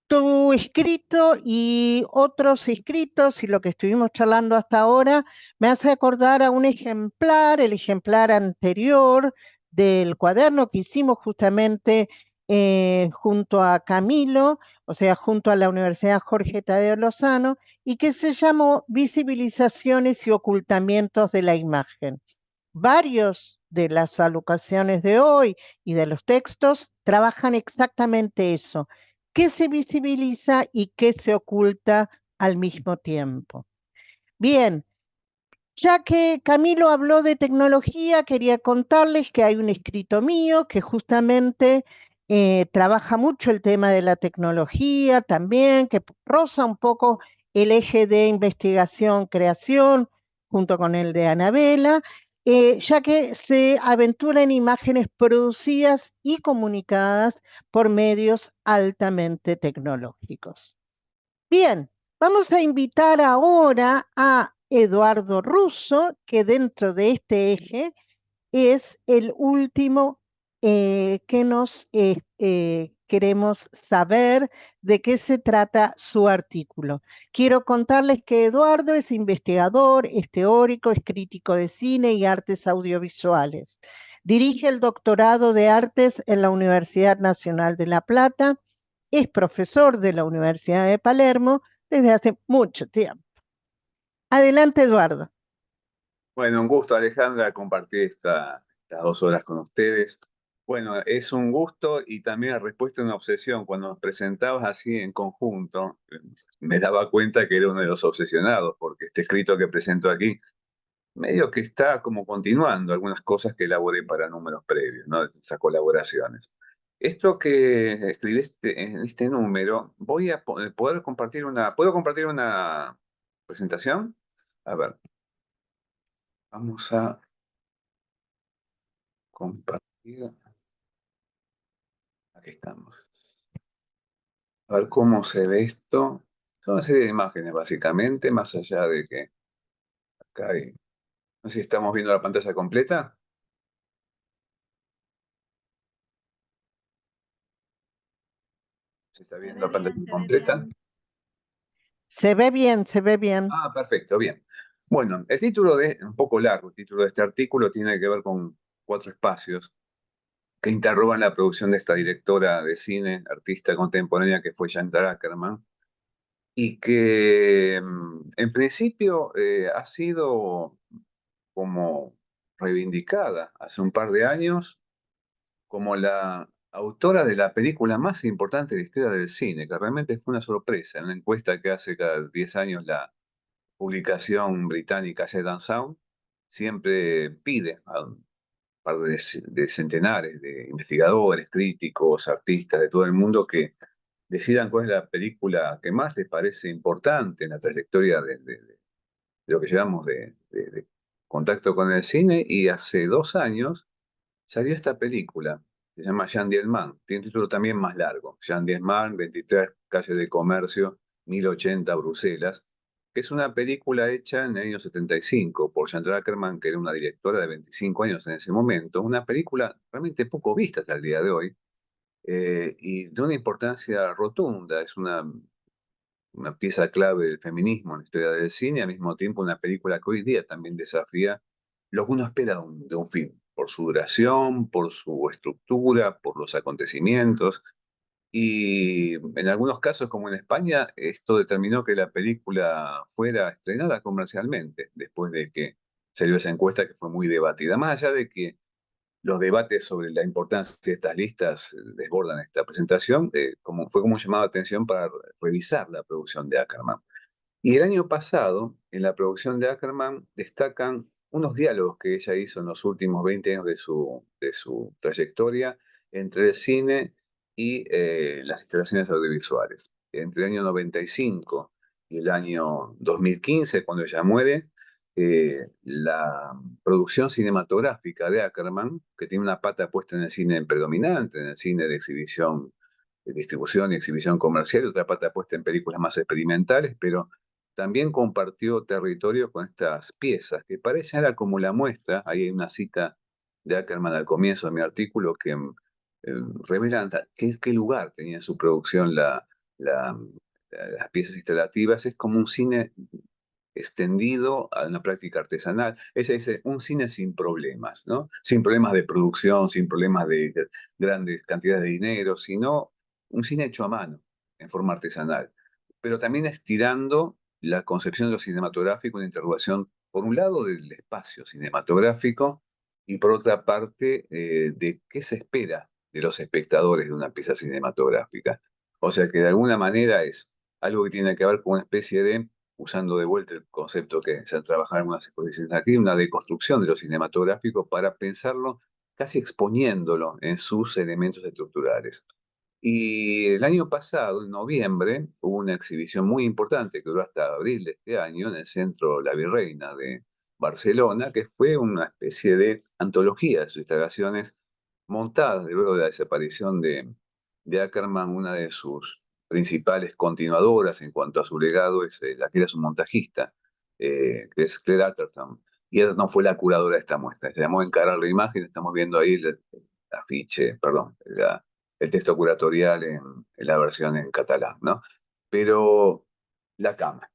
Speaker 2: tu escrito y otros escritos y lo que estuvimos charlando hasta ahora, me hace acordar a un ejemplar, el ejemplar anterior del cuaderno que hicimos justamente junto a Camilo, o sea, junto a la Universidad Jorge Tadeo Lozano, y que se llamó Visibilizaciones y ocultamientos de la imagen. Varios de las alocaciones de hoy y de los textos trabajan exactamente eso, qué se visibiliza y qué se oculta al mismo tiempo. Bien, ya que Camilo habló de tecnología, quería contarles que hay un escrito mío que justamente trabaja mucho el tema de la tecnología también, que roza un poco el eje de investigación-creación junto con el de Anabela, ya que se aventura en imágenes producidas y comunicadas por medios altamente tecnológicos. Bien, vamos a invitar ahora a Eduardo Russo, que dentro de este eje es el último que nos queremos saber de qué se trata su artículo. Quiero contarles que Eduardo es investigador, es teórico, es crítico de cine y artes audiovisuales. Dirige el doctorado de artes en la Universidad Nacional de La Plata, es profesor de la Universidad de Palermo desde hace mucho tiempo. Adelante, Eduardo.
Speaker 11: Bueno, un gusto, Alejandra, compartir estas 2 horas con ustedes. Bueno, es un gusto y también la respuesta a una obsesión. Cuando nos presentabas así en conjunto, me daba cuenta que era uno de los obsesionados, porque este escrito que presento aquí, medio que está como continuando algunas cosas que elaboré para números previos, ¿no? Esas colaboraciones. Esto que escribí en este número, voy a poder compartir ¿puedo compartir una presentación? A ver. Vamos a compartir. Aquí estamos. A ver cómo se ve esto. Son una serie de imágenes, básicamente, más allá de que acá hay... No sé si estamos viendo la pantalla completa. ¿Se está viendo la pantalla completa?
Speaker 2: Se ve bien, se ve bien.
Speaker 11: Ah, perfecto, bien. Bueno, el título un poco largo, el título de este artículo tiene que ver con 4 espacios que interrogan la producción de esta directora de cine, artista contemporánea que fue Chantal Akerman, y que en principio ha sido como reivindicada hace un par de años como la autora de la película más importante de la historia del cine, que realmente fue una sorpresa. En una encuesta que hace cada 10 años la publicación británica Sight and Sound, siempre pide a un par de centenares de investigadores, críticos, artistas de todo el mundo que decidan cuál es la película que más les parece importante en la trayectoria de lo que llevamos de contacto con el cine, y hace 2 años salió esta película, se llama Jean Dielman, tiene un título también más largo, Jean Dielman, 23 Calle de Comercio, 1080 Bruselas, que es una película hecha en el año 75 por Chantal Akerman, que era una directora de 25 años en ese momento, una película realmente poco vista hasta el día de hoy, y de una importancia rotunda, es una pieza clave del feminismo en la historia del cine, al mismo tiempo una película que hoy día también desafía lo que uno espera de un film, por su duración, por su estructura, por los acontecimientos. Y en algunos casos, como en España, esto determinó que la película fuera estrenada comercialmente, después de que salió esa encuesta que fue muy debatida. Más allá de que los debates sobre la importancia de estas listas desbordan esta presentación, fue como un llamado de atención para revisar la producción de Akerman. Y el año pasado, en la producción de Akerman, destacan unos diálogos que ella hizo en los últimos 20 años de su trayectoria entre el cine y las instalaciones audiovisuales. Entre el año 95 y el año 2015, cuando ella muere, la producción cinematográfica de Akerman, que tiene una pata puesta en el cine predominante, en el cine de exhibición, de distribución y exhibición comercial, y otra pata puesta en películas más experimentales, pero también compartió territorio con estas piezas, que parecen ahora como la muestra. Ahí hay una cita de Akerman al comienzo de mi artículo que revelan qué lugar tenía en su producción las piezas instalativas. Es como un cine extendido a una práctica artesanal. Ella dice, un cine sin problemas, ¿no? Sin problemas de producción, sin problemas de grandes cantidades de dinero, sino un cine hecho a mano, en forma artesanal. Pero también estirando la concepción de lo cinematográfico, una interrogación, por un lado, del espacio cinematográfico y por otra parte, de qué se espera de los espectadores de una pieza cinematográfica. O sea que de alguna manera es algo que tiene que ver con una especie de, usando de vuelta el concepto que se ha trabajado en algunas exposiciones aquí, una deconstrucción de lo cinematográfico para pensarlo casi exponiéndolo en sus elementos estructurales. Y el año pasado, en noviembre, hubo una exhibición muy importante que duró hasta abril de este año en el Centro La Virreina de Barcelona, que fue una especie de antología de sus instalaciones montadas luego de la desaparición de Akerman. Una de sus principales continuadoras en cuanto a su legado es la que era su montajista, que es Claire Atherton. Y Atherton fue la curadora de esta muestra. Se llamó Encarar la imagen. Estamos viendo ahí el afiche, perdón, el texto curatorial en la versión en catalán, ¿no? Pero la cama.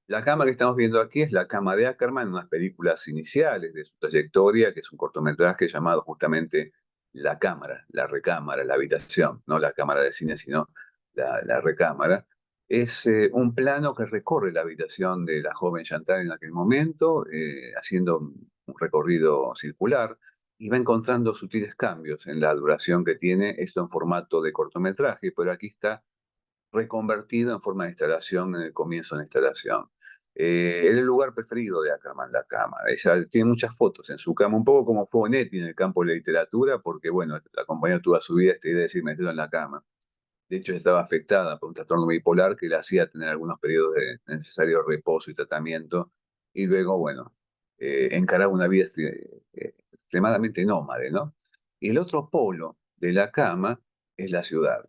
Speaker 11: La cama que estamos viendo aquí es la cama de Akerman en unas películas iniciales de su trayectoria, que es un cortometraje llamado justamente La Cámara, la recámara, la habitación, no la cámara de cine, sino la recámara. Es un plano que recorre la habitación de la joven Chantal en aquel momento, haciendo un recorrido circular, y va encontrando sutiles cambios en la duración que tiene, esto en formato de cortometraje, pero aquí está reconvertido en forma de instalación en el comienzo de la instalación. Era el lugar preferido de Akerman, la cama. Ella tiene muchas fotos en su cama, un poco como Fonetti en el campo de la literatura, porque, bueno, la compañía toda su vida esta idea de decir metido en la cama. De hecho, estaba afectada por un trastorno bipolar que le hacía tener algunos periodos de necesario reposo y tratamiento, y luego, bueno, encaraba una vida extremadamente nómade, ¿no? Y el otro polo de la cama es la ciudad.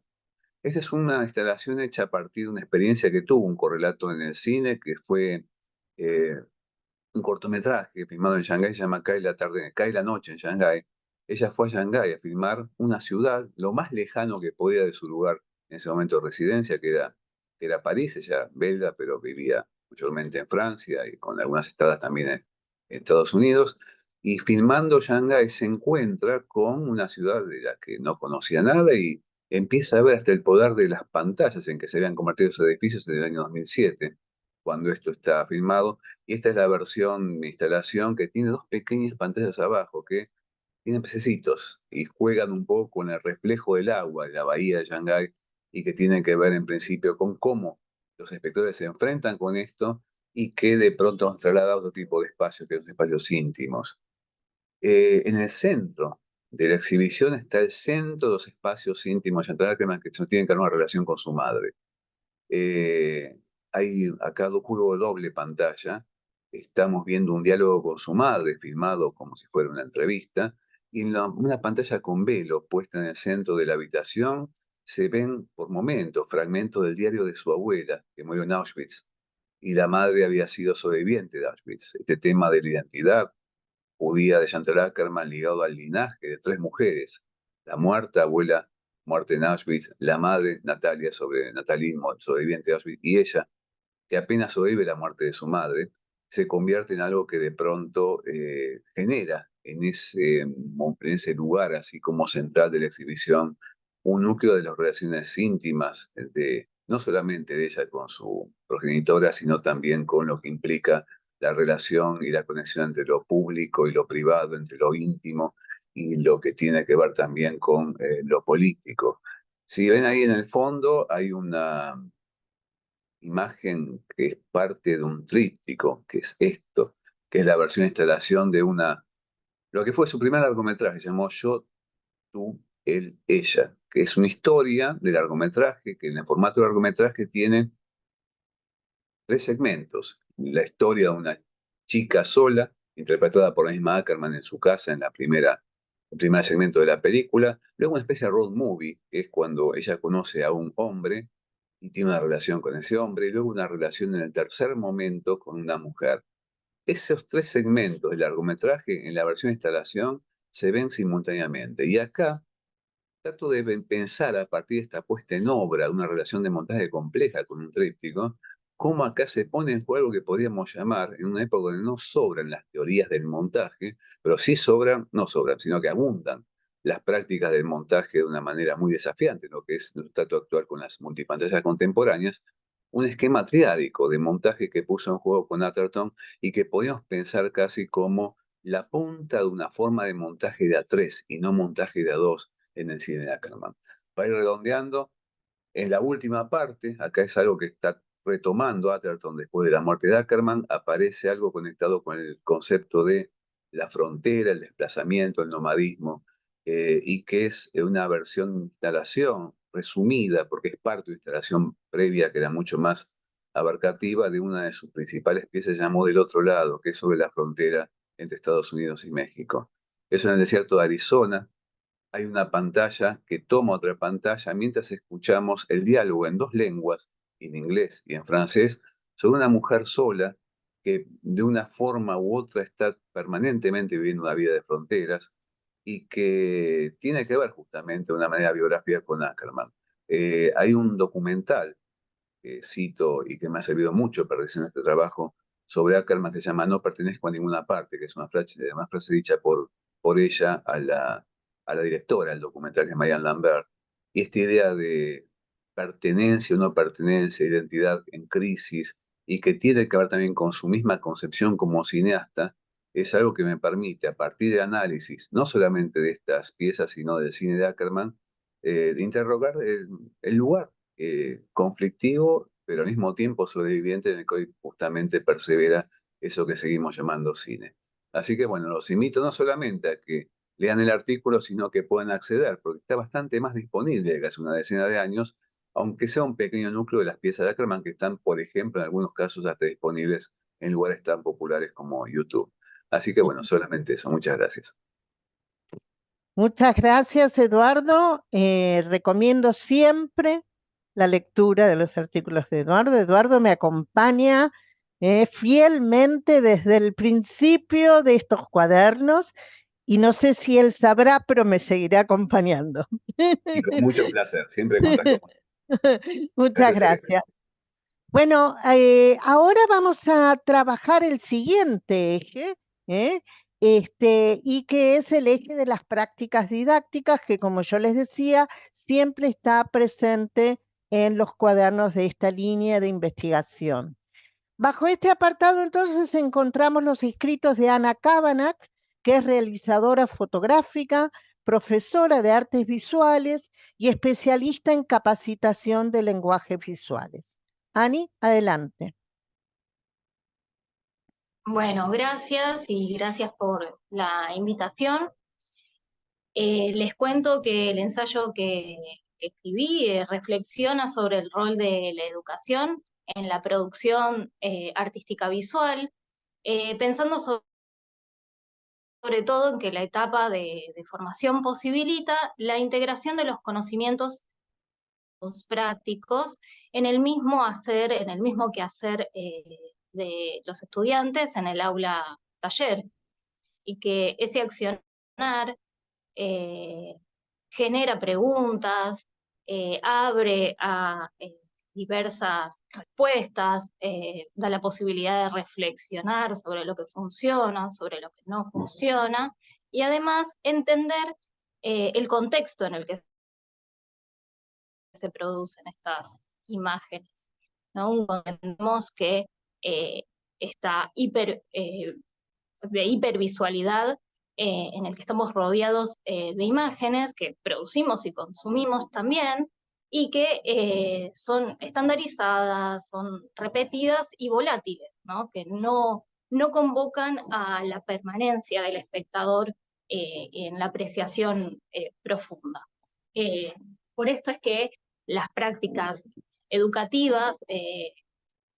Speaker 11: Esta es una instalación hecha a partir de una experiencia que tuvo un correlato en el cine, que fue eh, un cortometraje filmado en Shanghái, se llama Cae la noche en Shanghái. Ella fue a Shanghái a filmar una ciudad lo más lejano que podía de su lugar en ese momento de residencia, que era que era París, ella belga, pero vivía mayormente en Francia y con algunas estadas también en Estados Unidos. Y filmando Shanghái se encuentra con una ciudad de la que no conocía nada y empieza a ver hasta el poder de las pantallas en que se habían convertido esos edificios en el año 2007, cuando esto está filmado. Y esta es la versión de instalación que tiene dos pequeñas pantallas abajo que tienen pececitos y juegan un poco con el reflejo del agua de la bahía de Shanghái y que tienen que ver en principio con cómo los espectadores se enfrentan con esto y que de pronto nos traslada a otro tipo de espacios, que son espacios íntimos. En el centro de la exhibición está el centro de los espacios íntimos de Chantal Akerman, que tienen que ver una relación con su madre. Hay acá dos juegos de doble pantalla. Estamos viendo un diálogo con su madre, filmado como si fuera una entrevista, y en una pantalla con velo puesta en el centro de la habitación se ven por momentos fragmentos del diario de su abuela, que murió en Auschwitz, y la madre había sido sobreviviente de Auschwitz. Este tema de la identidad judía de Chantal Akerman ligado al linaje de tres mujeres, la muerta abuela, muerta en Auschwitz, la madre Natalia, sobreviviente de Auschwitz, y ella, que apenas sobrevive la muerte de su madre, se convierte en algo que de pronto genera en ese lugar, así como central de la exhibición, un núcleo de las relaciones íntimas, no solamente de ella con su progenitora, sino también con lo que implica la relación y la conexión entre lo público y lo privado, entre lo íntimo y lo que tiene que ver también con lo político. Si ven ahí en el fondo, hay una imagen que es parte de un tríptico, que es esto, que es la versión de instalación de lo que fue su primer largometraje, se llamó Yo, Tú, Él, Ella, que es una historia de largometraje, que en el formato de largometraje tiene 3 segmentos. La historia de una chica sola, interpretada por la misma Akerman en su casa en el primer segmento de la película. Luego una especie de road movie, que es cuando ella conoce a un hombre y tiene una relación con ese hombre, y luego una relación en el tercer momento con una mujer. Esos 3 segmentos del largometraje en la versión de instalación se ven simultáneamente. Y acá trato de pensar a partir de esta puesta en obra, de una relación de montaje compleja con un tríptico, cómo acá se pone en juego algo que podríamos llamar, en una época donde no sobran las teorías del montaje, pero sí no sobran, sino que abundan las prácticas del montaje de una manera muy desafiante, lo que es el trato actual con las multipantallas contemporáneas, un esquema triádico de montaje que puso en juego con Atherton y que podríamos pensar casi como la punta de una forma de montaje de A3 y no montaje de A2 en el cine de Akerman. Para ir redondeando, en la última parte, acá es algo que está retomando Atherton después de la muerte de Akerman, aparece algo conectado con el concepto de la frontera, el desplazamiento, el nomadismo, y que es una versión de instalación resumida, porque es parte de una instalación previa que era mucho más abarcativa, de una de sus principales piezas, llamó Del Otro Lado, que es sobre la frontera entre Estados Unidos y México. Eso en el desierto de Arizona. Hay una pantalla que toma otra pantalla mientras escuchamos el diálogo en 2 lenguas, en inglés y en francés, sobre una mujer sola que de una forma u otra está permanentemente viviendo una vida de fronteras y que tiene que ver justamente de una manera biográfica con Akerman. Hay un documental que cito y que me ha servido mucho para realizar este trabajo sobre Akerman que se llama No pertenezco a ninguna parte, que es una frase dicha por ella a la directora del documental, que es Marianne Lambert. Y esta idea de pertenencia o no pertenencia, identidad en crisis, y que tiene que ver también con su misma concepción como cineasta, es algo que me permite, a partir del análisis, no solamente de estas piezas, sino del cine de Akerman, de interrogar el lugar conflictivo, pero al mismo tiempo sobreviviente, en el que hoy justamente persevera eso que seguimos llamando cine. Así que bueno, los invito no solamente a que lean el artículo, sino que puedan acceder, porque está bastante más disponible que hace una decena de años, aunque sea un pequeño núcleo de las piezas de Akerman que están, por ejemplo, en algunos casos hasta disponibles en lugares tan populares como YouTube. Así que bueno, solamente eso. Muchas gracias.
Speaker 2: Muchas gracias, Eduardo. Recomiendo siempre la lectura de los artículos de Eduardo. Eduardo me acompaña fielmente desde el principio de estos cuadernos y no sé si él sabrá, pero me seguirá acompañando.
Speaker 11: Y con mucho placer, siempre contacto.
Speaker 2: Muchas gracias. Bueno, ahora vamos a trabajar el siguiente eje, y que es el eje de las prácticas didácticas, que como yo les decía, siempre está presente en los cuadernos de esta línea de investigación. Bajo este apartado, entonces, encontramos los escritos de Ana Cabanach, que es realizadora fotográfica, profesora de artes visuales y especialista en capacitación de lenguajes visuales. Ani, adelante.
Speaker 12: Bueno, gracias y gracias por la invitación. Les cuento que el ensayo que escribí reflexiona sobre el rol de la educación en la producción artística visual, pensando sobre todo en que la etapa de formación posibilita la integración de los conocimientos prácticos en el mismo quehacer de los estudiantes en el aula taller, y que ese accionar genera preguntas, abre a diversas respuestas, da la posibilidad de reflexionar sobre lo que funciona, sobre lo que no funciona, y además entender el contexto en el que se producen estas imágenes, ¿no? Entendemos que esta de hipervisualidad en el que estamos rodeados de imágenes que producimos y consumimos también, y que son estandarizadas, son repetidas y volátiles, ¿no? Que no convocan a la permanencia del espectador en la apreciación profunda. Por esto es que las prácticas educativas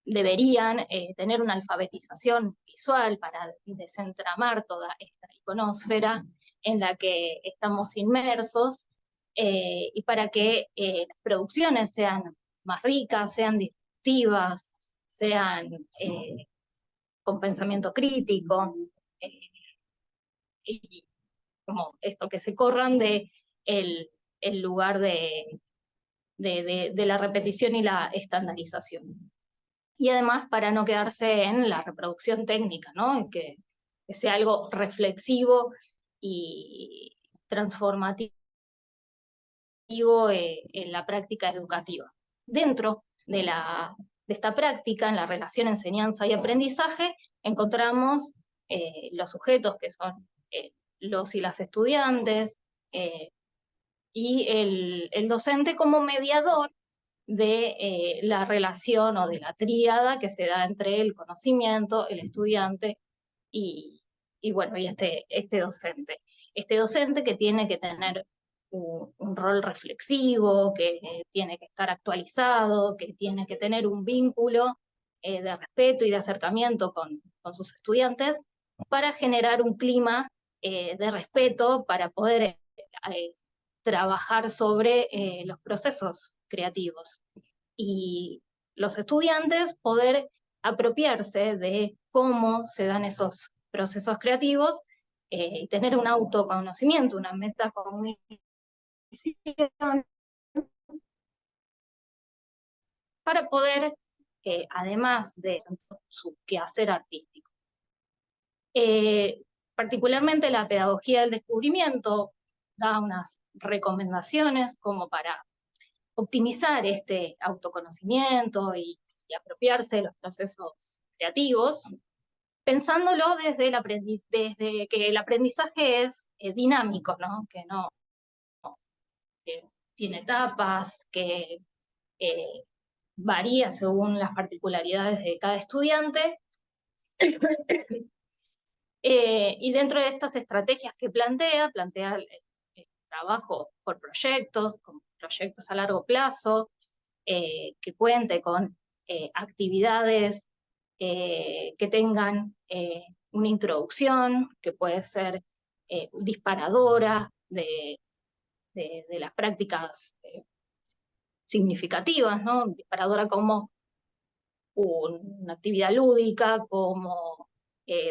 Speaker 12: deberían tener una alfabetización visual para desentramar toda esta iconósfera en la que estamos inmersos, y para que las producciones sean más ricas, sean disruptivas, sean con pensamiento crítico, y como esto, que se corran de el lugar de la repetición y la estandarización. Y además para no quedarse en la reproducción técnica, ¿no? Que sea algo reflexivo y transformativo en la práctica educativa. Dentro de esta práctica, en la relación enseñanza y aprendizaje, encontramos los sujetos que son los y las estudiantes, y el docente como mediador de la relación o de la tríada que se da entre el conocimiento, el estudiante y bueno, y este docente. Este docente que tiene que tener un rol reflexivo, que tiene que estar actualizado, que tiene que tener un vínculo de respeto y de acercamiento con sus estudiantes, para generar un clima de respeto, para poder trabajar sobre los procesos creativos. Y los estudiantes poder apropiarse de cómo se dan esos procesos creativos, y tener un autoconocimiento, una metacognición, para poder, además de su quehacer artístico. Particularmente la pedagogía del descubrimiento da unas recomendaciones como para optimizar este autoconocimiento y apropiarse de los procesos creativos, pensándolo desde que el aprendizaje es dinámico, ¿no? Que tiene etapas, que varía según las particularidades de cada estudiante. Y dentro de estas estrategias que plantea el trabajo por proyectos, con proyectos a largo plazo, que cuente con actividades que tengan una introducción, que puede ser disparadora de las prácticas significativas, ¿no? Disparadora como una actividad lúdica, como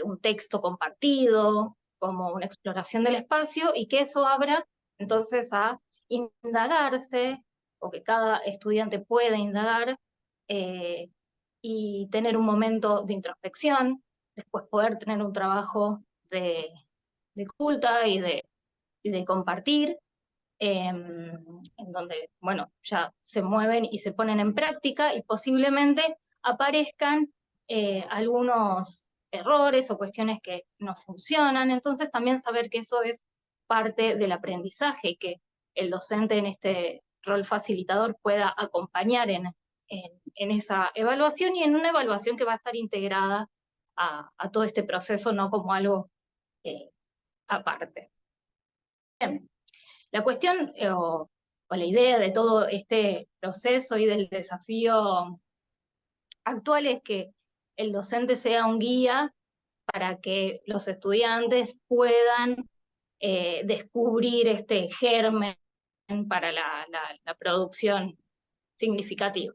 Speaker 12: un texto compartido, como una exploración del espacio, y que eso abra entonces a indagarse, o que cada estudiante pueda indagar y tener un momento de introspección, después poder tener un trabajo de culta y de compartir, en donde, bueno, ya se mueven y se ponen en práctica y posiblemente aparezcan algunos errores o cuestiones que no funcionan. Entonces también saber que eso es parte del aprendizaje y que el docente en este rol facilitador pueda acompañar en esa evaluación y en una evaluación que va a estar integrada a todo este proceso, no como algo aparte. Bien. La cuestión o la idea de todo este proceso y del desafío actual es que el docente sea un guía para que los estudiantes puedan descubrir este germen para la producción significativa.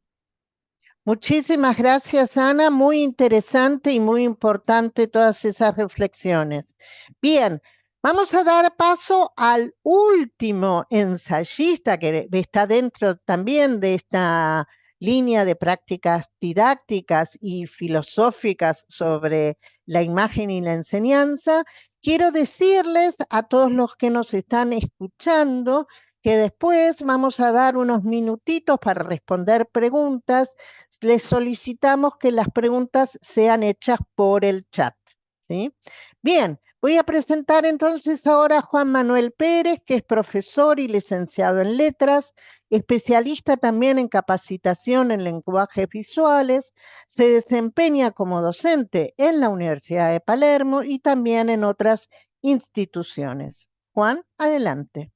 Speaker 2: Muchísimas gracias, Ana. Muy interesante y muy importante todas esas reflexiones. Bien, vamos a dar paso al último ensayista que está dentro también de esta línea de prácticas didácticas y filosóficas sobre la imagen y la enseñanza. Quiero decirles a todos los que nos están escuchando que después vamos a dar unos minutitos para responder preguntas. Les solicitamos que las preguntas sean hechas por el chat, ¿sí? Bien, voy a presentar entonces ahora a Juan Manuel Pérez, que es profesor y licenciado en letras, especialista también en capacitación en lenguajes visuales, se desempeña como docente en la Universidad de Palermo y también en otras instituciones. Juan, adelante.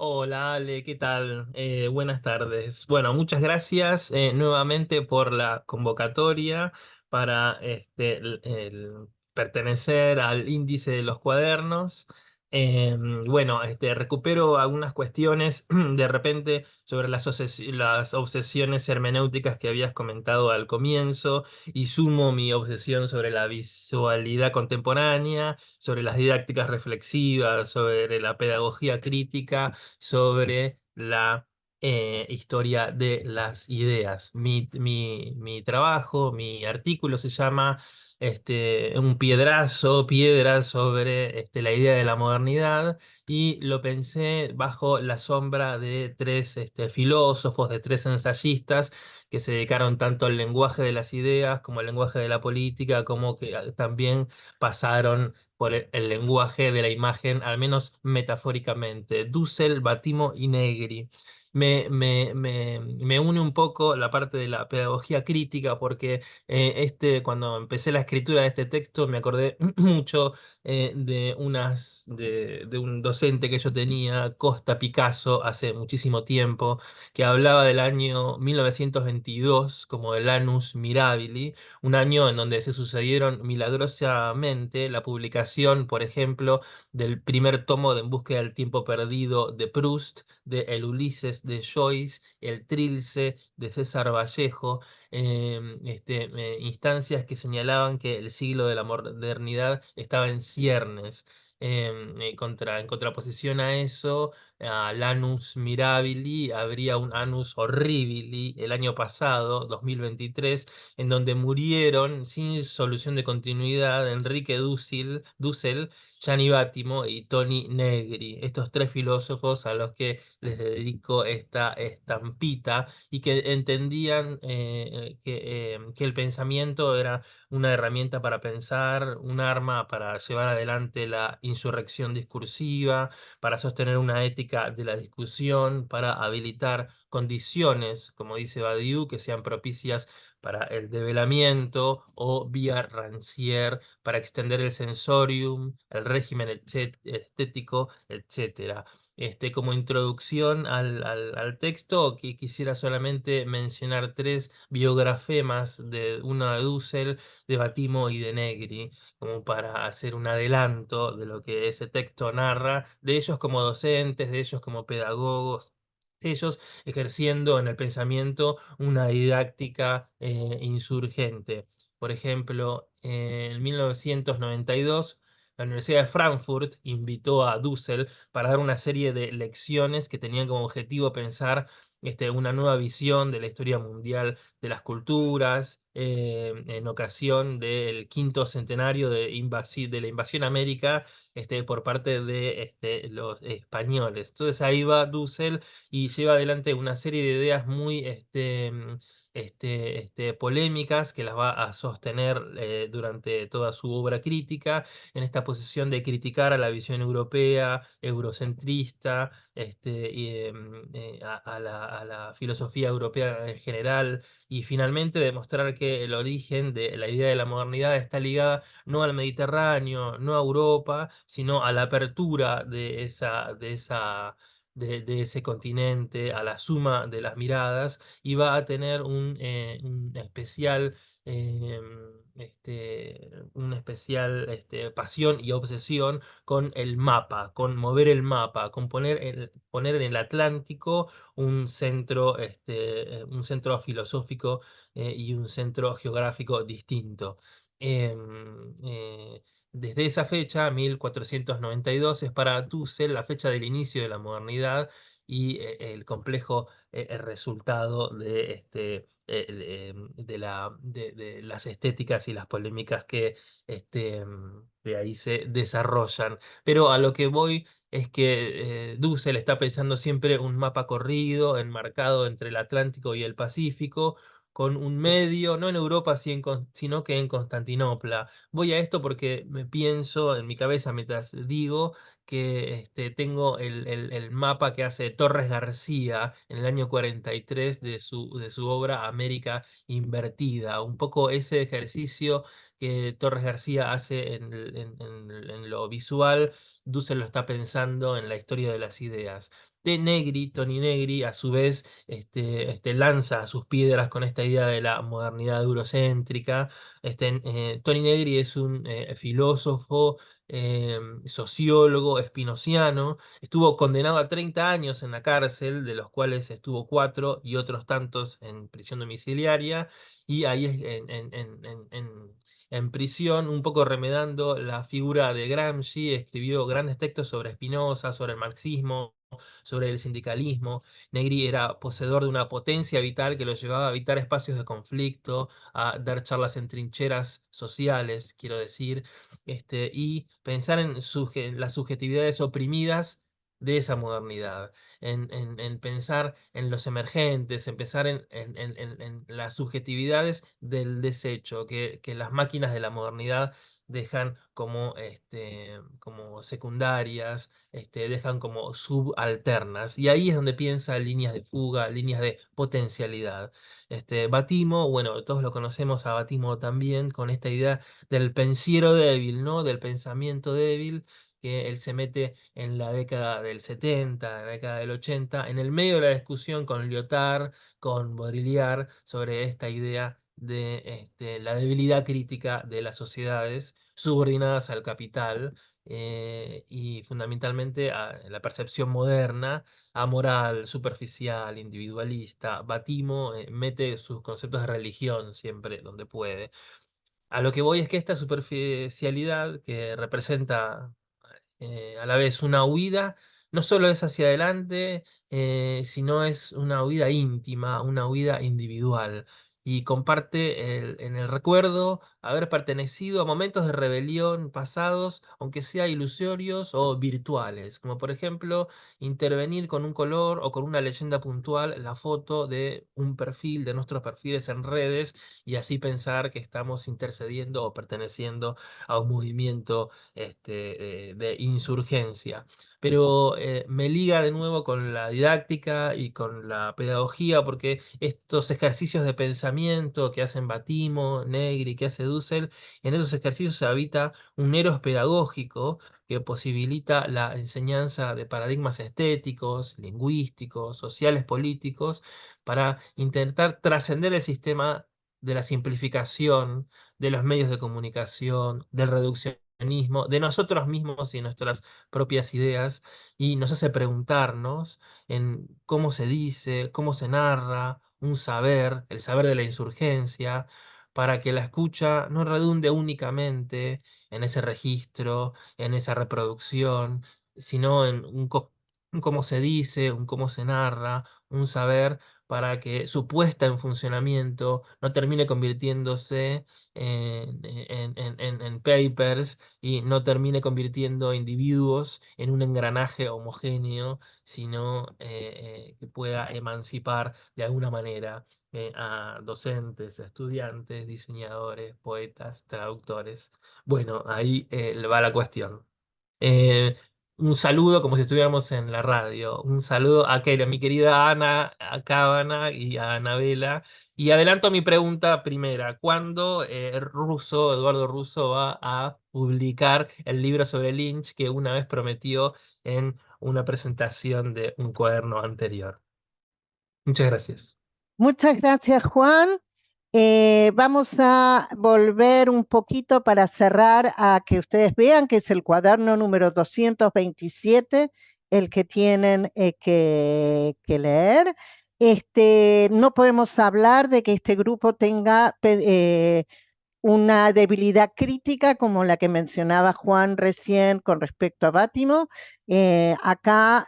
Speaker 13: Hola Ale, ¿qué tal? Buenas tardes. Bueno, muchas gracias nuevamente por la convocatoria para el pertenecer al índice de los cuadernos. Bueno, recupero algunas cuestiones de repente sobre las obsesiones hermenéuticas que habías comentado al comienzo y sumo mi obsesión sobre la visualidad contemporánea, sobre las didácticas reflexivas, sobre la pedagogía crítica, sobre la historia de las ideas. Mi trabajo, mi artículo se llama piedra sobre la idea de la modernidad, y lo pensé bajo la sombra de tres filósofos, de tres ensayistas que se dedicaron tanto al lenguaje de las ideas como al lenguaje de la política, como que también pasaron por el lenguaje de la imagen, al menos metafóricamente. Dussel, Batimo y Negri. Me une un poco la parte de la pedagogía crítica, porque cuando empecé la escritura de este texto me acordé mucho de un docente que yo tenía, Costa Picasso, hace muchísimo tiempo, que hablaba del año 1922 como el Annus Mirabili, un año en donde se sucedieron milagrosamente la publicación, por ejemplo, del primer tomo de En búsqueda del tiempo perdido de Proust, de El Ulises de Joyce, El Trilce de César Vallejo, instancias que señalaban que el siglo de la modernidad estaba en ciernes. En contraposición a eso, al Annus Mirabili, habría un Annus Horribili el año pasado, 2023, en donde murieron sin solución de continuidad Enrique Dussel, Gianni Battimo y Toni Negri, estos tres filósofos a los que les dedico esta estampita, y que entendían que el pensamiento era una herramienta para pensar, un arma para llevar adelante la insurrección discursiva, para sostener una ética de la discusión, para habilitar condiciones, como dice Badiou, que sean propicias para el develamiento, o vía Rancière para extender el sensorium, el régimen estético, etc. Como introducción al texto, que quisiera solamente mencionar tres biografemas, una de Dussel, de Batimo y de Negri, como para hacer un adelanto de lo que ese texto narra, de ellos como docentes, de ellos como pedagogos, ellos ejerciendo en el pensamiento una didáctica insurgente. Por ejemplo, en 1992, la Universidad de Frankfurt invitó a Dussel para dar una serie de lecciones que tenían como objetivo pensar una nueva visión de la historia mundial de las culturas, en ocasión del 5º centenario de la invasión a América por parte de los españoles. Entonces ahí va Dussel y lleva adelante una serie de ideas muy polémicas que las va a sostener durante toda su obra crítica, en esta posición de criticar a la visión europea, eurocentrista, a la filosofía europea en general, y finalmente demostrar que el origen de la idea de la modernidad está ligada no al Mediterráneo, no a Europa, sino a la apertura de ese continente, a la suma de las miradas, y va a tener un especial, pasión y obsesión con el mapa, con mover el mapa, con poner en el Atlántico un centro filosófico y un centro geográfico distinto. Em, eh, Desde esa fecha, 1492, es para Dussel la fecha del inicio de la modernidad y el complejo resultado de las estéticas y las polémicas que de ahí se desarrollan. Pero a lo que voy es que Dussel está pensando siempre un mapa corrido, enmarcado entre el Atlántico y el Pacífico, con un medio, no en Europa, sino que en Constantinopla. Voy a esto porque me pienso en mi cabeza mientras digo que tengo el mapa que hace Torres García en el año 43 de su obra América Invertida. Un poco ese ejercicio que Torres García hace en lo visual, Dussel lo está pensando en la historia de las ideas. Tony Negri, a su vez, lanza sus piedras con esta idea de la modernidad eurocéntrica. Tony Negri es un filósofo, sociólogo espinociano. Estuvo condenado a 30 años en la cárcel, de los cuales estuvo 4 y otros tantos en prisión domiciliaria. Y ahí en prisión, un poco remedando la figura de Gramsci, escribió grandes textos sobre Spinoza, sobre el marxismo, sobre el sindicalismo. Negri era poseedor de una potencia vital que lo llevaba a evitar espacios de conflicto, a dar charlas en trincheras sociales, quiero decir, y pensar en las subjetividades oprimidas de esa modernidad, en pensar en los emergentes, en pensar en las subjetividades del desecho, que las máquinas de la modernidad dejan como secundarias, dejan como subalternas. Y ahí es donde piensa líneas de fuga, líneas de potencialidad. Batimo, bueno, todos lo conocemos a Batimo también, con esta idea del pensiero débil, ¿no? Del pensamiento débil, que él se mete en la década del 70, en la década del 80, en el medio de la discusión con Lyotard, con Baudrillard, sobre esta idea de la debilidad crítica de las sociedades subordinadas al capital, y fundamentalmente a la percepción moderna, amoral, superficial, individualista. Batimo mete sus conceptos de religión siempre donde puede. A lo que voy es que esta superficialidad que representa a la vez una huida, no solo es hacia adelante, sino es una huida íntima, una huida individual. Y comparte en el recuerdo haber pertenecido a momentos de rebelión pasados, aunque sea ilusorios o virtuales, como por ejemplo intervenir con un color o con una leyenda puntual la foto de un perfil, de nuestros perfiles en redes, y así pensar que estamos intercediendo o perteneciendo a un movimiento de insurgencia. Pero me liga de nuevo con la didáctica y con la pedagogía, porque estos ejercicios de pensamiento que hacen Batimo, Negri, que hace Dussel, en esos ejercicios se habita un eros pedagógico que posibilita la enseñanza de paradigmas estéticos, lingüísticos, sociales, políticos, para intentar trascender el sistema de la simplificación, de los medios de comunicación, del reduccionismo, de nosotros mismos y nuestras propias ideas, y nos hace preguntarnos en cómo se dice, cómo se narra un saber, el saber de la insurgencia, para que la escucha no redunde únicamente en ese registro, en esa reproducción, sino en un cómo se dice, un cómo se narra, un saber para que su puesta en funcionamiento no termine convirtiéndose en papers y no termine convirtiendo individuos en un engranaje homogéneo, sino que pueda emancipar de alguna manera a docentes, a estudiantes, diseñadores, poetas, traductores. Bueno, ahí va la cuestión. Eh, un saludo como si estuviéramos en la radio. Un saludo a Keira, mi querida Ana, a Cábana y a Anabela. Y adelanto mi pregunta primera. ¿Cuándo Eduardo Russo, va a publicar el libro sobre Lynch que una vez prometió en una presentación de un cuaderno anterior? Muchas gracias.
Speaker 2: Muchas gracias, Juan. Vamos a volver un poquito para cerrar a que ustedes vean que es el cuaderno número 227, el que tienen que leer. No podemos hablar de que este grupo tenga una debilidad crítica como la que mencionaba Juan recién con respecto a Bátimo. Acá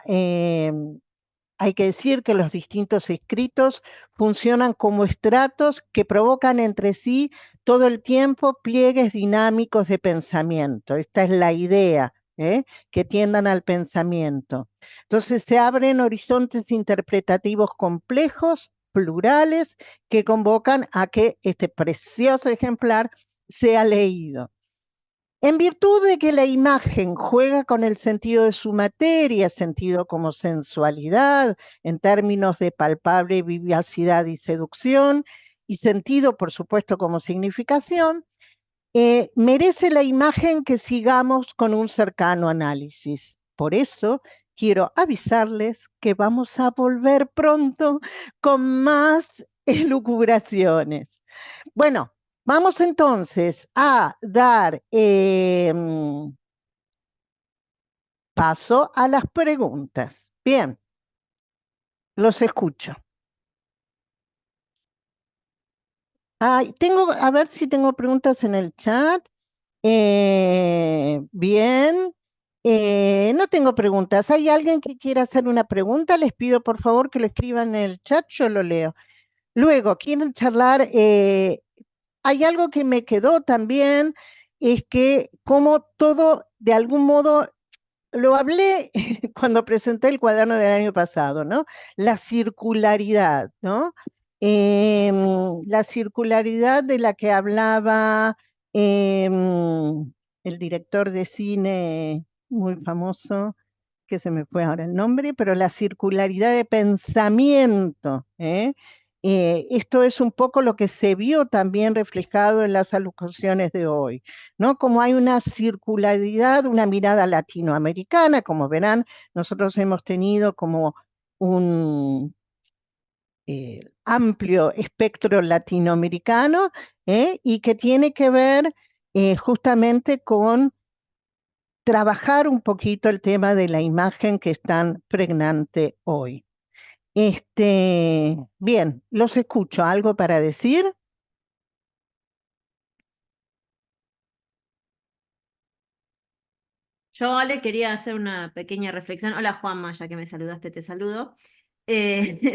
Speaker 2: hay que decir que los distintos escritos funcionan como estratos que provocan entre sí todo el tiempo pliegues dinámicos de pensamiento. Esta es la idea, que tiendan al pensamiento. Entonces se abren horizontes interpretativos complejos, plurales, que convocan a que este precioso ejemplar sea leído. En virtud de que la imagen juega con el sentido de su materia, sentido como sensualidad, en términos de palpable vivacidad y seducción, y sentido, por supuesto, como significación, merece la imagen que sigamos con un cercano análisis. Por eso quiero avisarles que vamos a volver pronto con más elucubraciones. Bueno, vamos entonces a dar paso a las preguntas. Bien, los escucho. A ver si tengo preguntas en el chat. Bien, no tengo preguntas. ¿Hay alguien que quiera hacer una pregunta? Les pido por favor que lo escriban en el chat, yo lo leo. Luego, ¿quieren charlar? Hay algo que me quedó también, es que como todo, de algún modo, lo hablé cuando presenté el cuaderno del año pasado, ¿no? La circularidad, ¿no? La circularidad de la que hablaba el director de cine muy famoso, que se me fue ahora el nombre, pero la circularidad de pensamiento, esto es un poco lo que se vio también reflejado en las alocuciones de hoy, ¿no? Como hay una circularidad, una mirada latinoamericana, como verán, nosotros hemos tenido como un amplio espectro latinoamericano, y que tiene que ver justamente con trabajar un poquito el tema de la imagen que es tan pregnante hoy. Bien, los escucho. ¿Algo para decir?
Speaker 4: Yo, Ale, quería hacer una pequeña reflexión. Hola, Juanma, ya que me saludaste, te saludo.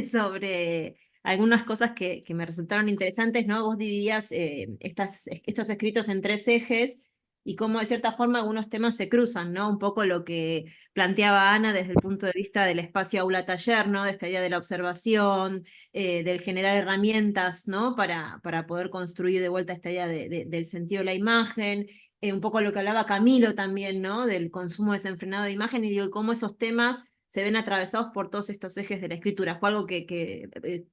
Speaker 4: Sobre algunas cosas que me resultaron interesantes, ¿no? Vos dividías estos escritos en 3 ejes y cómo de cierta forma algunos temas se cruzan, ¿no? Un poco lo que planteaba Ana desde el punto de vista del espacio aula-taller, ¿no? De esta idea de la observación, del generar herramientas, ¿no? Para poder construir de vuelta esta idea del sentido de la imagen. Un poco lo que hablaba Camilo también, ¿no? Del consumo desenfrenado de imagen, y digo, cómo esos temas se ven atravesados por todos estos ejes de la escritura. Fue algo que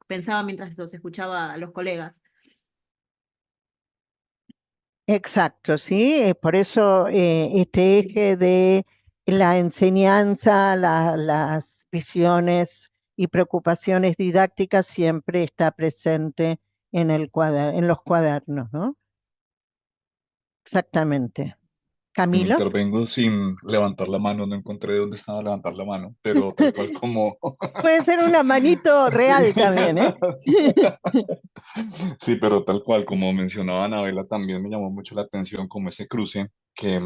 Speaker 4: pensaba mientras los escuchaba a los colegas.
Speaker 2: Exacto, sí, por eso este eje de la enseñanza, las visiones y preocupaciones didácticas siempre está presente en los cuadernos, ¿no? Exactamente. Camilo.
Speaker 10: Intervengo sin levantar la mano, no encontré dónde estaba levantar la mano, pero tal cual como...
Speaker 2: Puede ser una manito real
Speaker 10: Sí.
Speaker 2: también, ¿eh?
Speaker 10: Sí, pero tal cual, como mencionaba Anabela, también me llamó mucho la atención como ese cruce que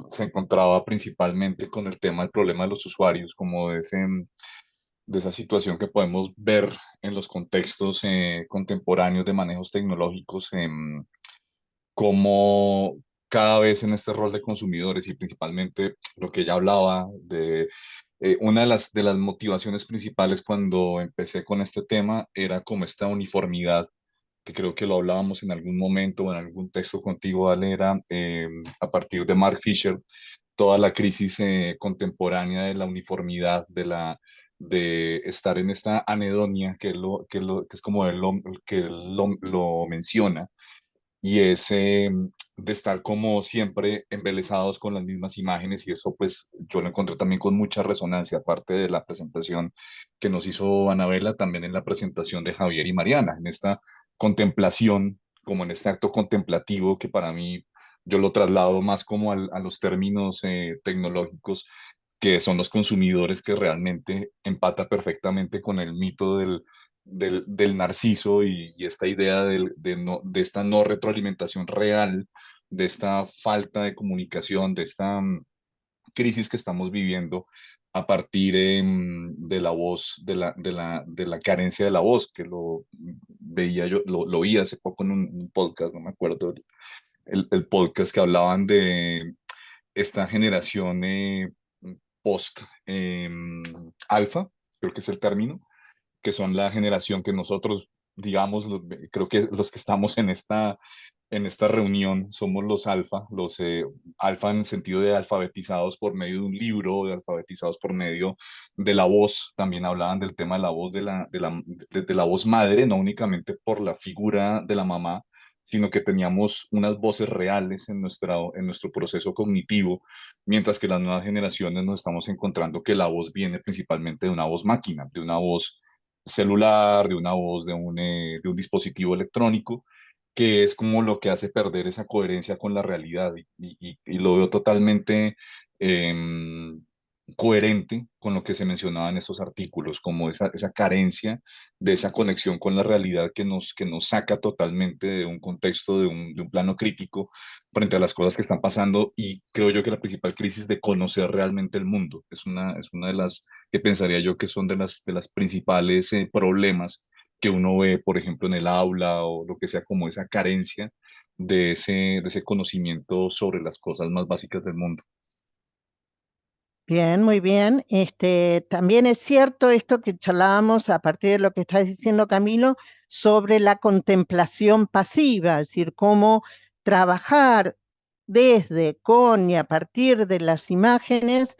Speaker 10: se encontraba principalmente con el tema del problema de los usuarios, como de esa situación que podemos ver en los contextos contemporáneos de manejos tecnológicos, como cada vez en este rol de consumidores y principalmente lo que ella hablaba de una de las motivaciones principales cuando empecé con este tema era como esta uniformidad, que creo que lo hablábamos en algún momento o en algún texto contigo, Ale, era a partir de Mark Fisher, toda la crisis contemporánea de la uniformidad, de estar en esta anedonia, que es como lo menciona, y es de estar como siempre embelesados con las mismas imágenes, y eso pues yo lo encontré también con mucha resonancia, aparte de la presentación que nos hizo Anabela, también en la presentación de Javier y Mariana, en esta contemplación, como en este acto contemplativo que para mí yo lo traslado más como a los términos tecnológicos, que son los consumidores, que realmente empata perfectamente con el mito del narciso y esta idea de esta no retroalimentación real, de esta falta de comunicación, de esta crisis que estamos viviendo a partir de la voz, de la carencia de la voz, que lo veía yo, lo oí hace poco en un podcast, no me acuerdo el podcast, que hablaban de esta generación post alfa, creo que es el término, que son la generación que nosotros, digamos, creo que los que estamos en esta reunión somos los alfa, alfa en el sentido de alfabetizados por medio de un libro, de alfabetizados por medio de la voz. También hablaban del tema de la voz, de la voz madre, no únicamente por la figura de la mamá, sino que teníamos unas voces reales en nuestro proceso cognitivo, mientras que las nuevas generaciones nos estamos encontrando que la voz viene principalmente de una voz máquina, de una voz celular, de una voz de un dispositivo electrónico, que es como lo que hace perder esa coherencia con la realidad, y lo veo totalmente coherente con lo que se mencionaba en estos artículos, como esa carencia de esa conexión con la realidad que nos saca totalmente de un contexto, de un plano crítico frente a las cosas que están pasando. Y creo yo que la principal crisis de conocer realmente el mundo es una de las que pensaría yo que son de las principales problemas que uno ve, por ejemplo, en el aula o lo que sea, como esa carencia de ese conocimiento sobre las cosas más básicas del mundo.
Speaker 2: Bien, muy bien. También es cierto esto que charlábamos a partir de lo que está diciendo Camilo sobre la contemplación pasiva, es decir, cómo trabajar desde, con y a partir de las imágenes,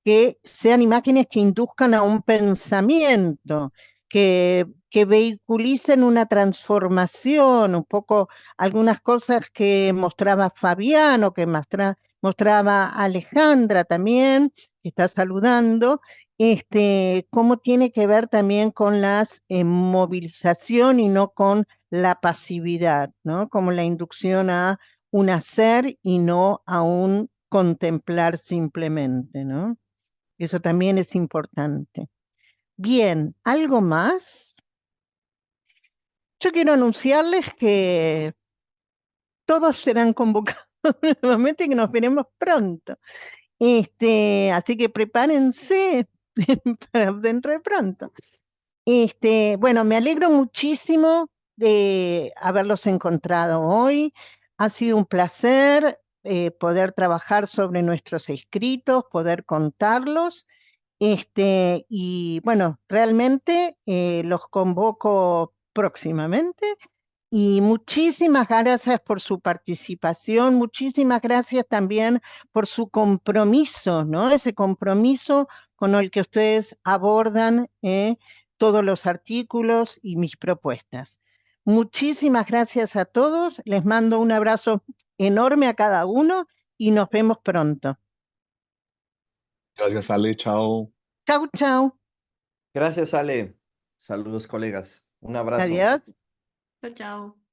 Speaker 2: que sean imágenes que induzcan a un pensamiento, que vehiculicen una transformación, un poco algunas cosas que mostraba Fabiano, que mostraba Alejandra también, que está saludando, cómo tiene que ver también con la movilización y no con la pasividad, ¿no? Como la inducción a un hacer y no a un contemplar simplemente, ¿no? Eso también es importante. Bien, ¿algo más? Yo quiero anunciarles que todos serán convocados nuevamente y que nos veremos pronto. Así que prepárense para dentro de pronto. Bueno, me alegro muchísimo de haberlos encontrado hoy. Ha sido un placer poder trabajar sobre nuestros escritos, poder contarlos. Y bueno, realmente los convoco próximamente. Y muchísimas gracias por su participación, muchísimas gracias también por su compromiso, ¿no? Ese compromiso con el que ustedes abordan todos los artículos y mis propuestas. Muchísimas gracias a todos, les mando un abrazo enorme a cada uno y nos vemos pronto.
Speaker 10: Gracias, Ale, chao.
Speaker 2: Chau, chau.
Speaker 9: Gracias, Ale. Saludos, colegas. Un abrazo.
Speaker 2: Adiós.
Speaker 4: Chao, chao.